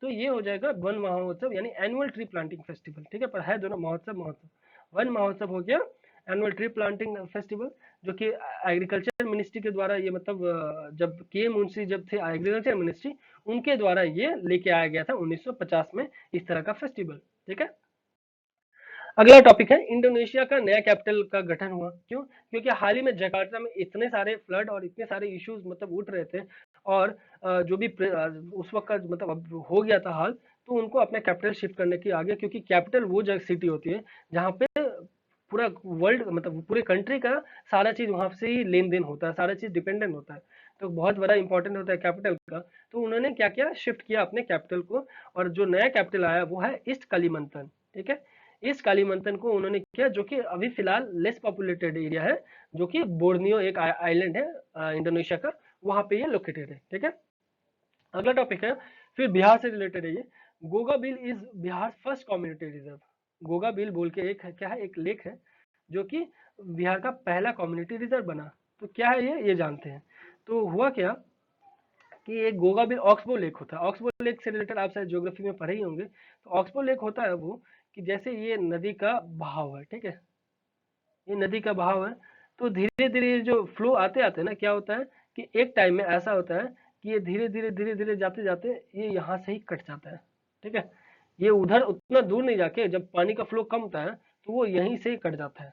तो ये हो जाएगा वन महोत्सव यानी एनुअल ट्री प्लांटिंग फेस्टिवल। ठीक है। पर है दोनों महोत्सव महोत्सव। वन महोत्सव हो गया एनुअल ट्री प्लांटिंग फेस्टिवल, जो कि एग्रीकल्चर मिनिस्ट्री के द्वारा ये मतलब जब के मुंशी जब थे एग्रीकल्चर मिनिस्ट्री, उनके द्वारा ये लेके आया गया था 1950 में इस तरह का फेस्टिवल। ठीक है। अगला टॉपिक है इंडोनेशिया का नया कैपिटल का गठन हुआ। क्यों? क्योंकि हाल ही में जकार्ता में इतने सारे फ्लड और इतने सारे इश्यूज मतलब उठ रहे थे, और जो भी उस वक्त का मतलब अब हो गया था हाल, तो उनको अपना कैपिटल शिफ्ट करने की आ गया, क्योंकि कैपिटल वो जगह सिटी होती है जहाँ पे पूरा वर्ल्ड मतलब पूरे कंट्री का सारा चीज वहां से ही लेन देन होता है, सारा चीज डिपेंडेंट होता है। तो बहुत बड़ा इंपॉर्टेंट होता है कैपिटल का। तो उन्होंने क्या किया, शिफ्ट किया अपने कैपिटल को, और जो नया कैपिटल आया वो है ईस्ट कालीमंतन। ठीक है। इस कालीमंथन को उन्होंने किया, जो कि अभी फिलहाल लेस पॉपुलेटेड एरिया है, जो कि बोर्नियो एक आइलैंड है इंडोनेशिया का, वहां पे ये लोकेटेड है। ठीक है। अगला टॉपिक है फिर बिहार से रिलेटेड है ये। Goga bill is Bihar first community reserve. Goga bill बोल के एक है, क्या है, एक लेक है, जो कि बिहार का पहला कम्युनिटी रिजर्व बना। तो क्या है ये जानते हैं। तो हुआ क्या कि एक गोगा बिल ऑक्सबो लेक होता है। ऑक्सबो लेक से रिलेटेड आप शायद ज्योग्राफी में पढ़े ही होंगे। तो ऑक्सबो लेक होता है वो कि जैसे ये नदी का बहाव है, ठीक है, ये नदी का बहाव है, तो धीरे धीरे जो फ्लो आते आते ना क्या होता है कि एक टाइम में ऐसा होता है कि ये धीरे धीरे जाते जाते ये यहाँ से ही कट जाता है। ठीक है, ये उधर उतना दूर नहीं जाके, जब पानी का फ्लो कम होता है तो वो यहीं से ही कट जाता है,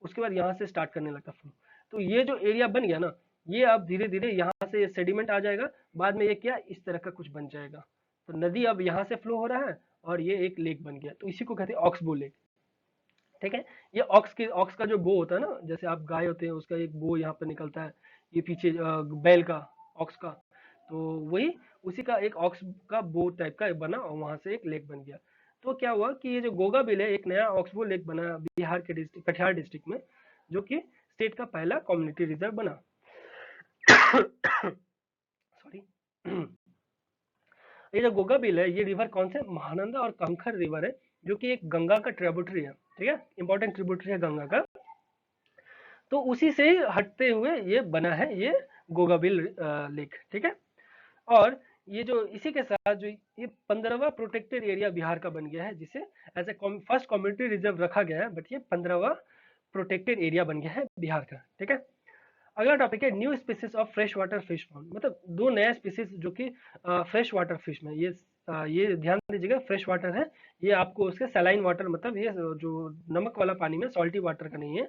उसके बाद यहाँ से स्टार्ट करने लगता है फ्लो। तो ये जो एरिया बन गया ना, ये अब धीरे धीरे यहाँ से ये सेडिमेंट आ जाएगा, बाद में ये क्या इस तरह का कुछ बन जाएगा। तो नदी अब यहाँ से फ्लो हो रहा है और ये एक लेक बन गया, तो इसी को कहते हैं ऑक्सबो लेक। ठीक है, ये ऑक्स का जो बो होता है ना, जैसे आप गाय होते हैं उसका एक बो यहाँ पे निकलता है, ये पीछे बैल का, ऑक्स का, तो वही उसी का एक ऑक्स का बो टाइप का बना और वहां से एक लेक बन गया। तो क्या हुआ कि ये जो गोगा बिल है, एक नया ऑक्सबो लेक बना बिहार के डिस्ट्रिक्ट कटिहार डिस्ट्रिक्ट में, जो कि स्टेट का पहला कम्युनिटी रिजर्व बना। सॉरी। ये जो गोगा बिल है, ये रिवर कौन से, महानंदा और कंखर रिवर है, जो कि एक गंगा का ट्रिब्यूटरी है। ठीक है, इंपॉर्टेंट ट्रिब्यूटरी है गंगा का। तो उसी से ही हटते हुए ये बना है ये गोगाबिल लेक। ठीक है, और ये जो इसी के साथ जो ये 15वां प्रोटेक्टेड एरिया बिहार का बन गया है, जिसे as a first community reserve रखा गया है, बट ये 15वां प्रोटेक्टेड एरिया बन गया है बिहार का। ठीक है, अगला टॉपिक है new species of fresh water fish found, मतलब दो नया स्पीसीज जो कि फ्रेश वाटर फिश में, ये ध्यान दीजिएगा, फ्रेश वाटर है, ये आपको उसके सलाइन वाटर, मतलब ये जो नमक वाला पानी में सॉल्टी वाटर का नहीं है,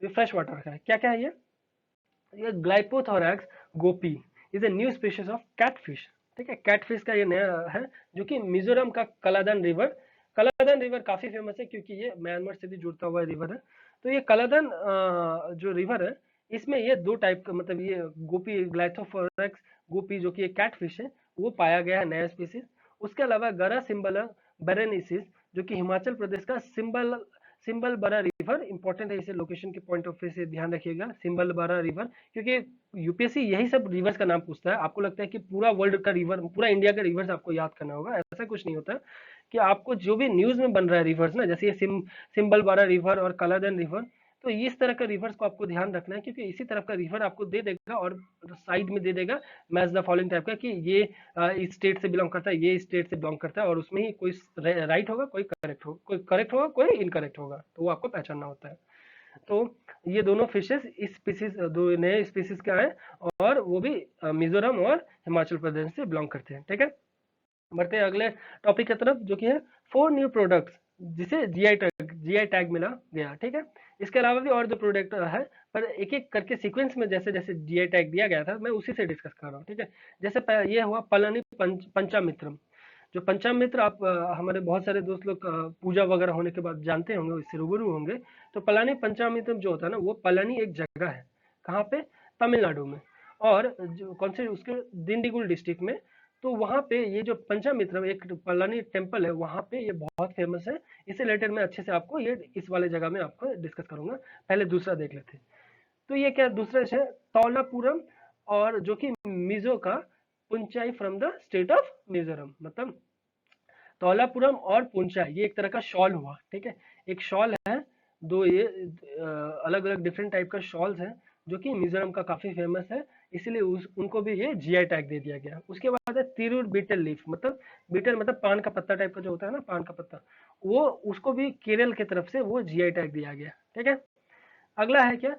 ये फ्रेश वाटर का है। क्या क्या है ये Glyptothorax Gopi is a new species of catfish. ठीक है, कैटफिश का ये नया है, जो कि मिजोरम का कलादन रिवर काफी फेमस है, क्योंकि ये म्यांमार से भी जुड़ता हुआ रिवर है। तो ये कलादन जो रिवर है, इसमें ये दो टाइप का, मतलब ये गोपी ग्लाइथोफोरैक्स गोपी जो कि एक कैटफिश है, वो पाया गया है नया स्पीसीज। उसके अलावा गरा सिम्बला बेरेनिसिस, जो कि हिमाचल प्रदेश का सिंबल बरा रिवर, इंपॉर्टेंट है, इसे लोकेशन के पॉइंट ऑफ व्यू से ध्यान रखिएगा, सिंबल बरा रिवर, क्योंकि यूपीएससी यही सब रिवर्स का नाम पूछता है। आपको लगता है कि पूरा वर्ल्ड का रिवर, पूरा इंडिया का रिवर्स आपको याद करना होगा, ऐसा कुछ नहीं होता। कि आपको जो भी न्यूज में बन रहा है रिवर्स ना, जैसे ये सिंबल बारा रिवर और कलादन रिवर, तो इस तरह का रिवर्स को आपको ध्यान रखना है, क्योंकि इसी तरह का रिवर आपको दे देगा और साइड में दे देगा मैच द फॉलोइंग टाइप का, कि ये इस स्टेट से बिलोंग करता है, ये स्टेट से बिलोंग करता है, और उसमें ही कोई राइट होगा, कोई इनकरेक्ट होगा, तो वो आपको पहचानना होता है। तो ये दोनों फिशेस इस स्पीसीज, दो नए स्पीसीज का है, और वो भी मिजोरम और हिमाचल प्रदेश से बिलोंग करते हैं। ठीक है, बढ़ते हैं अगले टॉपिक की तरफ, जो कि है 4 न्यू प्रोडक्ट्स जिसे जीआई टैग मिला गया। ठीक है, इसके अलावा भी और जो प्रोडक्ट है, पर एक एक करके सीक्वेंस में जैसे जैसे जीआई टैग दिया गया था, मैं उसी से डिस्कस कर रहा हूँ। ठीक है, जैसे ये हुआ पलानी पंचामित्रम। जो पंचामित्र आप हमारे बहुत सारे दोस्त लोग पूजा वगैरह होने के बाद जानते होंगे, इससे रूबरू होंगे। तो पलानी पंचामित्रम जो होता है ना, वो पलानी एक जगह है, कहाँ पे, तमिलनाडु में, और जो कौन से उसके दिंडीगुल डिस्ट्रिक्ट में। तो वहाँ पे ये जो पंचामित्रम एक पलानी टेम्पल है, वहाँ पे ये बहुत फेमस है। इसे रिलेटेड मैं अच्छे से आपको ये इस वाले जगह में आपको डिस्कस करूंगा। पहले दूसरा देख लेते हैं। तो ये क्या दूसरा है, तौलापुरम, और जो कि मिजो का Punchai from the state of Mizoram, मतलब तौलापुरम और पुंचाई, ये एक तरह का शॉल हुआ। ठीक है, एक शॉल है, दो ये अलग अलग डिफरेंट टाइप का शॉल्स हैं, जो कि मिजोरम का काफी फेमस है, इसलिए उनको भी ये जीआई टैग दे दिया गया। उसके बाद है तिरुर बीटल लीफ, मतलब बीटल मतलब पान का पत्ता टाइप का जो होता है ना, पान का पत्ता, वो उसको भी केरल की तरफ से वो जीआई टैग दिया गया। ठीक है, अगला है क्या,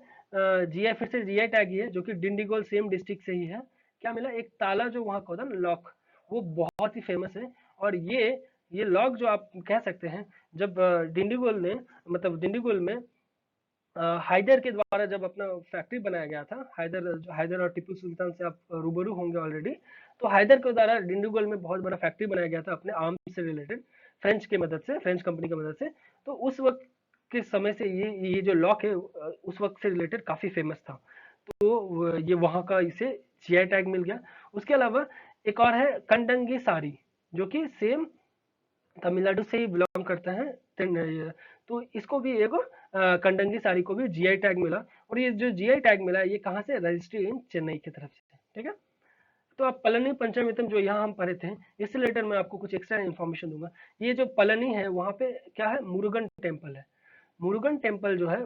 जीआई, फिर से जीआई टैग ही है, जो कि डिंडीगुल सेम डिस्ट्रिक्ट से ही है। क्या मिला, एक ताला जो वहाँ का होता है ना, लॉक, वो बहुत ही फेमस है। और ये लॉक जो आप कह सकते हैं, जब डिंडीगुल ने, मतलब डिंडीगुल में हैदर के द्वारा जब अपना फैक्ट्री बनाया गया था, हैदर और टिप्पू सुल्तान से आप रूबरू होंगे ऑलरेडी। तो हैदर के द्वारा डिंडीगुल में बहुत बड़ा फैक्ट्री बनाया गया था अपने आर्म्स से रिलेटेड, फ्रेंच की मदद से, फ्रेंच कंपनी की मदद से। तो उस वक्त के समय से ये जो लॉक है उस वक्त से रिलेटेड काफी फेमस था। तो ये वहां का इसे जीआई टैग मिल गया। उसके अलावा एक और है कंडंगी साड़ी, जो कि सेम तमिलनाडु से ही बिलोंग करता है। तो इसको भी एक कंडंगी साड़ी को भी जीआई टैग मिला। और ये जो जीआई टैग मिला है, ये कहाँ से, रजिस्ट्री इन चेन्नई की तरफ से। ठीक है, तो अब पलनी पंचमितम जो यहाँ हम पढ़े थे, इससे रिलेटेड मैं आपको कुछ एक्स्ट्रा इन्फॉर्मेशन दूंगा। ये जो पलनी है, वहाँ पे क्या है, मुरुगन टेम्पल है। मुरुगन टेम्पल जो है,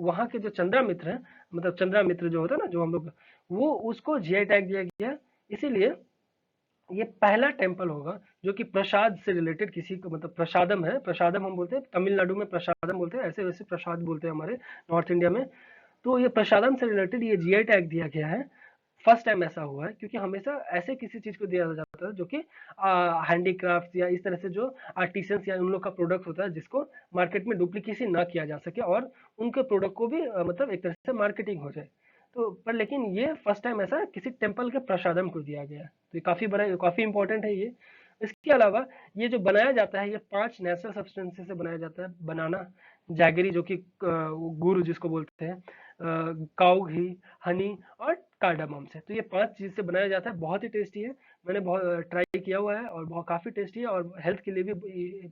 वहाँ के जो चंद्रामित्र है, मतलब चंद्रामित्र जो होता है ना, जो हम लोग, वो उसको जीआई टैग दिया गया। इसीलिए ये पहला टेम्पल होगा जो कि प्रसाद से रिलेटेड किसी को, मतलब प्रसादम है, प्रसादम हम बोलते हैं तमिलनाडु में, प्रसादम बोलते हैं, ऐसे वैसे प्रसाद बोलते हैं हमारे नॉर्थ इंडिया में। तो ये प्रसाधन से रिलेटेड ये जीआई टैग दिया गया है। फर्स्ट टाइम ऐसा हुआ है, क्योंकि हमेशा ऐसे किसी चीज को दिया जाता है जो कि हैंडीक्राफ्ट या इस तरह से जो आर्टिसंस या उन लोग का प्रोडक्ट होता है जिसको मार्केट में डुप्लीकेसी ना किया जा सके और उनके प्रोडक्ट को भी मतलब एक तरह से मार्केटिंग हो जाए। तो पर लेकिन ये फर्स्ट टाइम ऐसा किसी टेम्पल के प्रसादम को दिया गया है, तो ये काफी बड़ा काफी इंपॉर्टेंट है ये। इसके अलावा ये जो बनाया जाता है ये 5 नेचुरल सब्सटेंसेस से बनाया जाता है। बनाना, जैगरी जो कि गुड़ जिसको बोलते हैं, काऊ घी, हनी और कार्डामम से। तो ये 5 चीज से बनाया जाता है, बहुत ही टेस्टी है। मैंने बहुत ट्राई किया हुआ है और बहुत काफी टेस्टी है और हेल्थ के लिए भी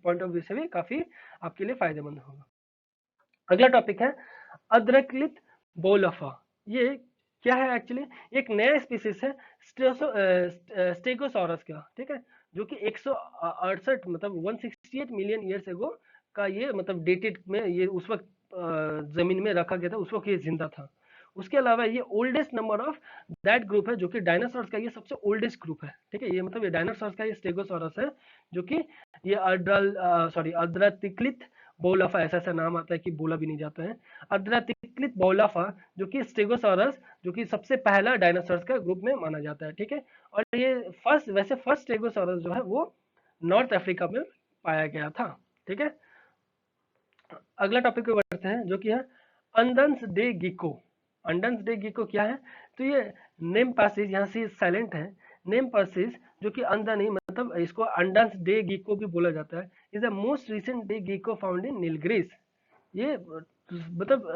पॉइंट ऑफ व्यू से भी काफी आपके लिए फायदेमंद होगा। अगला टॉपिक है अद्रकलित बोलफा। ये क्या है एक्चुअली? एक नया स्पीसीज है स्टेगोसॉरस का, ठीक है, जो कि 168 मतलब 168 मिलियन ईयर्स एगो का ये मतलब डेटेड में ये उस वक्त जमीन में रखा गया था, उस वक्त ये जिंदा था। उसके अलावा ये oldest number of that group है, जो कि डायनासोर्स का ये सबसे ओल्डेस्ट ग्रुप है, ठीक है। ये मतलब ये डायनासोर्स का ये स्टेगोसॉरस है, जो कि ये अद्रतिक्लित बोलाफा, ऐसा ऐसा नाम आता है कि बोला भी नहीं जाता है। अद्रतिक्लित बोलाफा जो कि स्टेगोसॉरस, जो कि सबसे पहला डायनासोर्स का ग्रुप में माना जाता है, ठीक है। और ये फर्स्ट स्टेगोसॉरस जो है वो नॉर्थ अफ्रीका में पाया गया था, ठीक है। अगला टॉपिक पे बढ़ते हैं, जो कि है अंडन्स डे गिको। अंडन्स डे गिको क्या है? तो ये नेम पासिस, यहाँ से साइलेंट है, नेम पासिस जो कि अंडा नहीं मतलब इसको अंडन्स डे गिको भी बोला जाता है, is the most recent day gecko found in Nilgiris. ये मतलब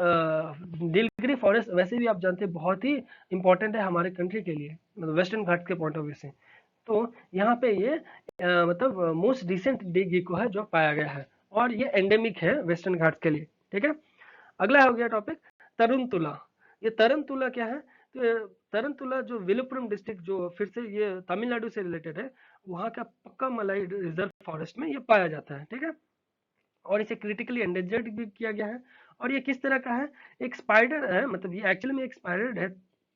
नीलगिरी फॉरेस्ट वैसे भी आप जानते हैं बहुत ही इंपॉर्टेंट है हमारे कंट्री के लिए, मतलब वेस्टर्न घाट के पॉइंट ऑफ व्यू से। तो यहाँ पे ये मतलब मोस्ट रिसेंट डे गिको है जो पाया गया है और ये एंडेमिक है वेस्टर्न घाट के लिए, ठीक है। अगला हो गया टॉपिक तरंतुला। ये तरंतुला क्या है? तो ये तरंतुला जो विलुपुरम डिस्ट्रिक्ट, जो फिर से ये तमिलनाडु से रिलेटेड है, वहाँ का पक्का मलाई रिजर्व फॉरेस्ट में ये पाया जाता है, ठीक है। और इसे क्रिटिकली एंडेंजर्ड भी किया गया है। और ये किस तरह का है? एक स्पाइडर है, मतलब ये एक्चुअली में एक स्पाइडर है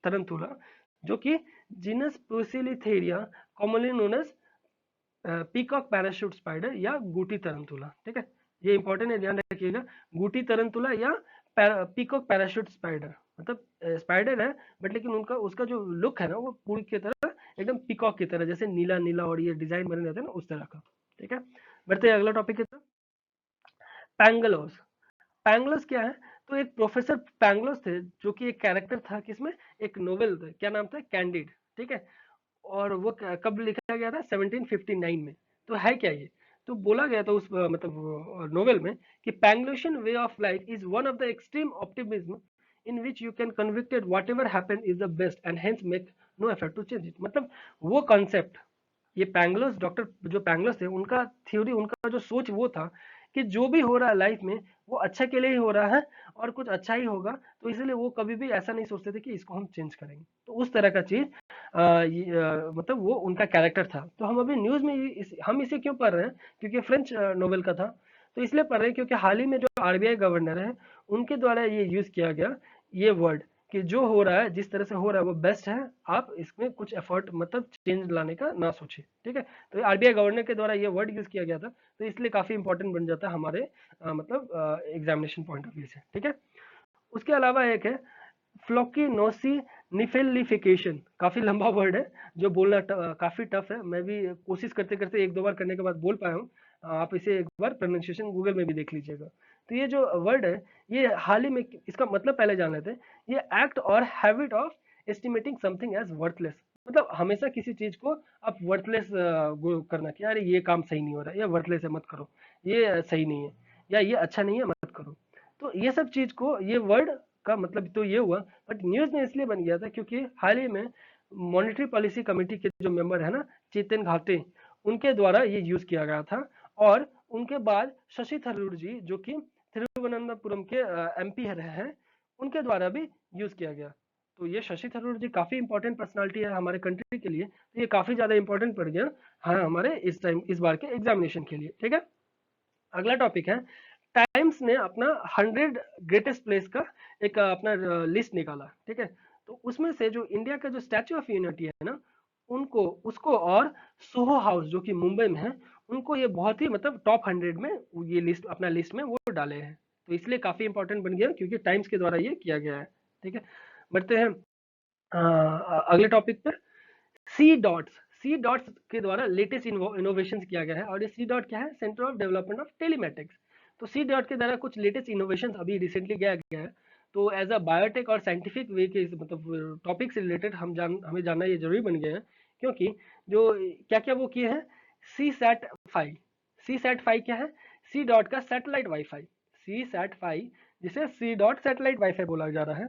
तरंतुला, जो कि genus Poecilotheria commonly known as peacock parachute spider या गुटी तरंतुला, ठीक है। ये इंपॉर्टेंट है, ध्यान रखिएगा, गुटी तरंतुला या पीकॉक पैराशूट स्पाइडर, मतलब स्पाइडर है बट लेकिन उनका उसका जो लुक है ना वो पूरी की तरह एकदम पीकॉक की तरह, जैसे नीला नीला और ये डिजाइन बने रहते हैं ना उस तरह का, ठीक है। बढ़ते हैं अगला टॉपिक की तरफ। पैंगलोस। पैंगलोस क्या है? तो एक प्रोफेसर पैंगलोस थे, जो कि एक कैरेक्टर था किसमें, एक नोवेल था, क्या नाम था, कैंडिड, ठीक है। और वो कब लिखा गया था? 1759 में। तो है क्या ये? तो बोला गया था उस मतलब नोवेल में कि Panglossian way of life is one of the extreme optimism in which you can convicted whatever happen is the best and hence make no effort to change it. मतलब वो कॉन्सेप्ट, ये पैंगलोस, doctor जो पैंगलोस थे, उनका theory, उनका जो सोच वो था कि जो भी हो रहा है लाइफ में वो अच्छा के लिए ही हो रहा है और कुछ अच्छा ही होगा, तो इसलिए वो कभी भी ऐसा नहीं सोचते थे कि इसको हम चेंज करेंगे। तो उस तरह का चीज मतलब वो उनका कैरेक्टर था। तो हम अभी न्यूज में हम इसे क्यों पढ़ रहे हैं? क्योंकि फ्रेंच नोवेल का था, तो इसलिए पढ़ रहे हैं क्योंकि हाल ही में जो आरबीआई गवर्नर है उनके द्वारा ये यूज किया गया, ये वर्ड, कि जो हो रहा है जिस तरह से हो रहा है वो बेस्ट है, आप इसमें कुछ एफर्ट मतलब चेंज लाने का ना सोचे, ठीक है। तो आरबीआई गवर्नर के द्वारा ये वर्ड यूज किया गया था, तो इसलिए काफी इंपॉर्टेंट बन जाता है हमारे मतलब एग्जामिनेशन पॉइंट ऑफ व्यू से, ठीक है। उसके अलावा एक है फ्लोकिनोसी निफेलिफिकेशन, काफी लंबा वर्ड है जो बोलना काफी टफ है, मैं भी कोशिश करते करते एक दो बार करने के बाद बोल पाया हूँ। आप इसे एक बार प्रोनाउंसिएशन गूगल में भी देख लीजिएगा। तो ये जो वर्ड है ये हाल ही में, इसका मतलब पहले जान लेते हैं। ये एक्ट और habit of estimating something as worthless, मतलब हमेशा किसी चीज को आप वर्थलेस करना कि अरे ये काम सही नहीं हो रहा है, ये वर्थलेस है मत करो, ये सही नहीं है या ये अच्छा नहीं है मत करो। तो ये सब चीज को, ये वर्ड का मतलब तो ये हुआ, बट न्यूज में इसलिए बन गया था क्योंकि हाल ही में मॉनेटरी पॉलिसी कमेटी के जो मेंबर है ना, चेतन घाटे, उनके द्वारा ये यूज किया गया था। और उनके बाद शशि थरूर जी, जो कि तिरुवनंतपुरम के एमपी रहे हैं, उनके द्वारा भी यूज किया गया। तो ये शशि थरूर जी काफी इंपॉर्टेंट पर्सनालिटी है हमारे कंट्री के लिए, तो ये काफी ज्यादा इंपॉर्टेंट पड़ गया हाँ हमारे इस बार के एग्जामिनेशन के लिए, ठीक है। अगला टॉपिक है, टाइम्स ने अपना 100 ग्रेटेस्ट प्लेस का एक अपना लिस्ट निकाला, ठीक है। तो उसमें से जो इंडिया का जो स्टैच्यू ऑफ यूनिटी है ना, उनको उसको और सोहो हाउस जो कि मुंबई में है, उनको ये बहुत ही मतलब टॉप 100 में ये लिस्ट अपना लिस्ट में वो डाले हैं। तो इसलिए काफी इंपॉर्टेंट बन गया क्योंकि टाइम्स के द्वारा ये किया गया है, ठीक है, बढ़ते हैं अगले टॉपिक पर। सी डॉट्स के द्वारा लेटेस्ट इनोवेशन किया गया है, और ये सी डॉट क्या है, centre of development of telematics. तो सी डॉट के द्वारा कुछ लेटेस्ट इनोवेशन अभी रिसेंटली किया गया है। तो एज अ बायोटेक और साइंटिफिक वे के मतलब टॉपिक से रिलेटेड हमें जानना ये जरूरी बन गया है, क्योंकि जो क्या क्या वो किए हैं, सी सैट 5 क्या है, सी डॉट का सैटेलाइट वाईफाई, सी सैट 5 जिसे सी डॉट सैटेलाइट वाईफाई बोला जा रहा है।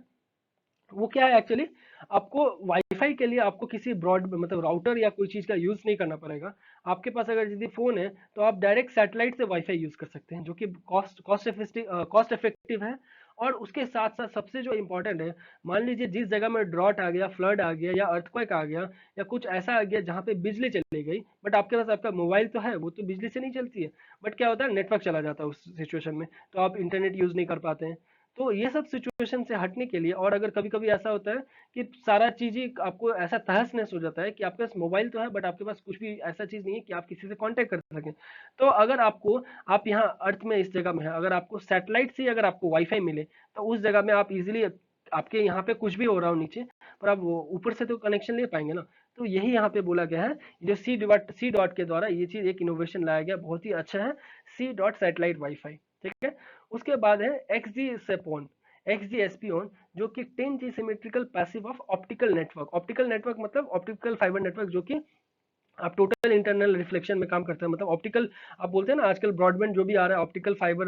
वो क्या है एक्चुअली, आपको वाईफाई के लिए आपको किसी ब्रॉड मतलब राउटर या कोई चीज़ का यूज़ नहीं करना पड़ेगा। आपके पास अगर यदि फ़ोन है तो आप डायरेक्ट सैटेलाइट से वाईफाई यूज़ कर सकते हैं, जो कि कॉस्ट इफेक्टिव है। और उसके साथ साथ सबसे जो इम्पोर्टेंट है, मान लीजिए जिस जगह में ड्रॉट आ गया, फ्लड आ गया, या अर्थक्वेक आ गया, या कुछ ऐसा आ गया जहाँ पे बिजली चली गई, बट आपके पास आपका मोबाइल तो है, वो तो बिजली से नहीं चलती है, बट क्या होता है, नेटवर्क चला जाता है उस सिचुएशन में, तो आप इंटरनेट यूज़ नहीं कर पाते हैं। तो ये सब सिचुएशन से हटने के लिए, और अगर कभी कभी ऐसा होता है कि सारा चीज ही आपको ऐसा तहस नहस हो जाता है कि आपके पास मोबाइल तो है बट आपके पास कुछ भी ऐसा चीज नहीं है कि आप किसी से कांटेक्ट कर सकें, तो अगर आपको, आप यहाँ अर्थ में इस जगह में है, अगर आपको सैटेलाइट से अगर आपको वाईफाई मिले, तो उस जगह में आप इजीली, आपके यहाँ पे कुछ भी हो रहा हो नीचे, पर आप वो ऊपर से तो कनेक्शन ले पाएंगे ना। तो यही यहाँ पे बोला गया है, जो सी डॉट के द्वारा ये चीज एक इनोवेशन लाया गया, बहुत ही अच्छा है, सी डॉट सैटेलाइट वाईफाई। ठीक है, उसके बाद है एक्सजी जो कि 10G symmetrical passive of optical network मतलब ऑप्टिकल फाइबर नेटवर्क, जो कि आप टोटल इंटरनल रिफ्लेक्शन में काम करते हैं, मतलब ऑप्टिकल, आप बोलते हैं ना आजकल ब्रॉडबैंड जो भी आ रहा है, ऑप्टिकल फाइबर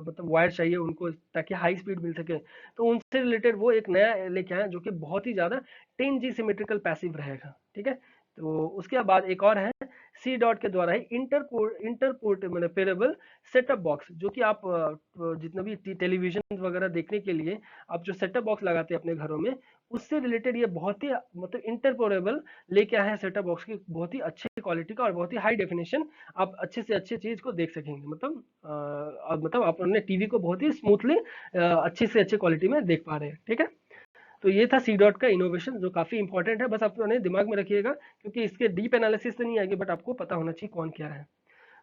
मतलब वायर चाहिए उनको ताकि हाई स्पीड मिल सके, तो उनसे रिलेटेड वो एक नया लेके आए जो कि बहुत ही ज्यादा 10G सिमेट्रिकल पैसिव रहेगा। ठीक है, तो उसके बाद एक और है, सी डॉट के द्वारा ही इंटरपोर्ट मतलब पेरेबल सेटअप बॉक्स, जो कि आप जितना भी टेलीविजन वगैरह देखने के लिए आप जो सेटअप बॉक्स लगाते हैं अपने घरों में, उससे रिलेटेड ये बहुत ही मतलब इंटरपोरेबल लेके आए हैं सेटअप बॉक्स की, बहुत ही अच्छी क्वालिटी का और बहुत ही हाई डेफिनेशन, आप अच्छे से अच्छे चीज को देख सकेंगे, मतलब मतलब आप अपने टीवी को बहुत ही स्मूथली अच्छे से अच्छे क्वालिटी में देख पा रहे हैं। ठीक है, तो ये था सी डॉट का इनोवेशन, जो काफी इंपॉर्टेंट है, बस आप अपने दिमाग में रखिएगा, क्योंकि इसके डीप एनालिसिस तो नहीं आएगी, बट आपको पता होना चाहिए कौन क्या है।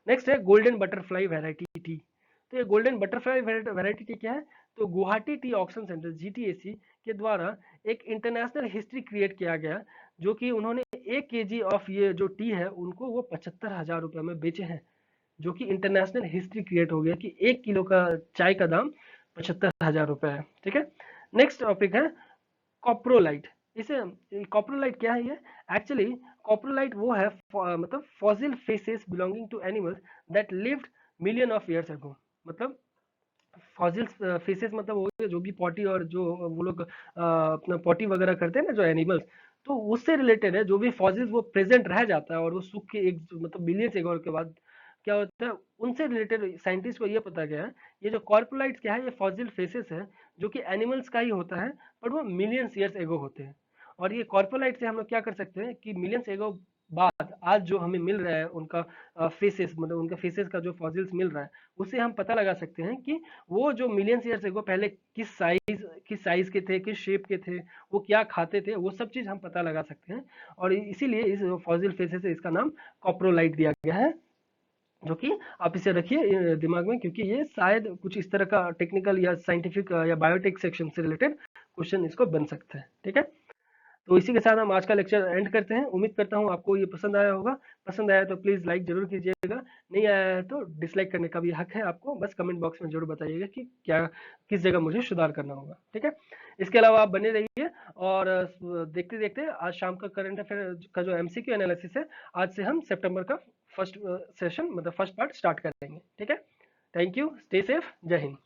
नेक्स्ट है गोल्डन बटरफ्लाई वैरायटी टी। तो ये गोल्डन बटरफ्लाई वैरायटी टी क्या है, तो गुवाहाटी टी ऑक्शन सेंटर जीटीएसी के द्वारा एक इंटरनेशनल हिस्ट्री क्रिएट किया गया, जो कि उन्होंने 1 kg ऑफ ये जो टी है उनको वो 75,000 रुपये में बेचे हैं, जो कि इंटरनेशनल हिस्ट्री क्रिएट हो गया कि 1 किलो का चाय का दाम 75,000 रुपये है। ठीक है, नेक्स्ट टॉपिक है कॉप्रोलाइट। इसे कॉप्रोलाइट क्या है ये, एक्चुअली कॉप्रोलाइट वो है मतलब fossil faeces belonging to animals that lived million of years ago, मतलब फॉसिल फेसेस मतलब वो जो भी पॉटी और जो वो लोग अपना पॉटी वगैरह करते हैं ना जो एनिमल्स, तो उससे रिलेटेड है, जो भी फॉसिल्स वो प्रेजेंट रह जाता है और वो सूख के एक मतलब बिलियंस ईयर के बाद क्या होता है, उनसे रिलेटेड साइंटिस्ट को ये पता गया है, ये जो कॉर्पोलाइट्स क्या है, ये फॉसिल फेसेस है जो कि एनिमल्स का ही होता है, पर वो मिलियंस ईयर्स एगो होते हैं। और ये कॉर्पोलाइट से हम लोग क्या कर सकते हैं कि मिलियंस एगो बाद आज जो हमें मिल रहा है उनका फेसेस, मतलब उनका फेसेस का जो फॉसिल्स मिल रहा है, उससे हम पता लगा सकते हैं कि वो जो मिलियंस ईयर्स एगो पहले किस साइज के थे, किस शेप के थे, वो क्या खाते थे, वो सब चीज हम पता लगा सकते हैं। और इसीलिए इस फॉसिल फेसेस से इसका नाम कॉप्रोलाइट दिया गया है, जो कि आप इसे रखिए दिमाग में, क्योंकि ये शायद कुछ इस तरह का टेक्निकल या साइंटिफिक या बायोटेक सेक्शन से रिलेटेड क्वेश्चन इसको बन सकता है। ठीक है, तो इसी के साथ हम आज का लेक्चर एंड करते हैं। उम्मीद करता हूँ आपको ये पसंद आया होगा, पसंद आया तो प्लीज़ लाइक जरूर कीजिएगा, नहीं आया है तो डिसलाइक करने का भी हक है आपको, बस कमेंट बॉक्स में जरूर बताइएगा कि क्या किस जगह मुझे सुधार करना होगा। ठीक है, इसके अलावा आप बने रहिए, और देखते देखते आज शाम का करंट अफेयर का जो एमसीक्यू एनालिसिस है, आज से हम सितंबर का फर्स्ट सेशन मतलब फर्स्ट पार्ट स्टार्ट करेंगे। ठीक है, थैंक यू, स्टे सेफ, जय हिंद।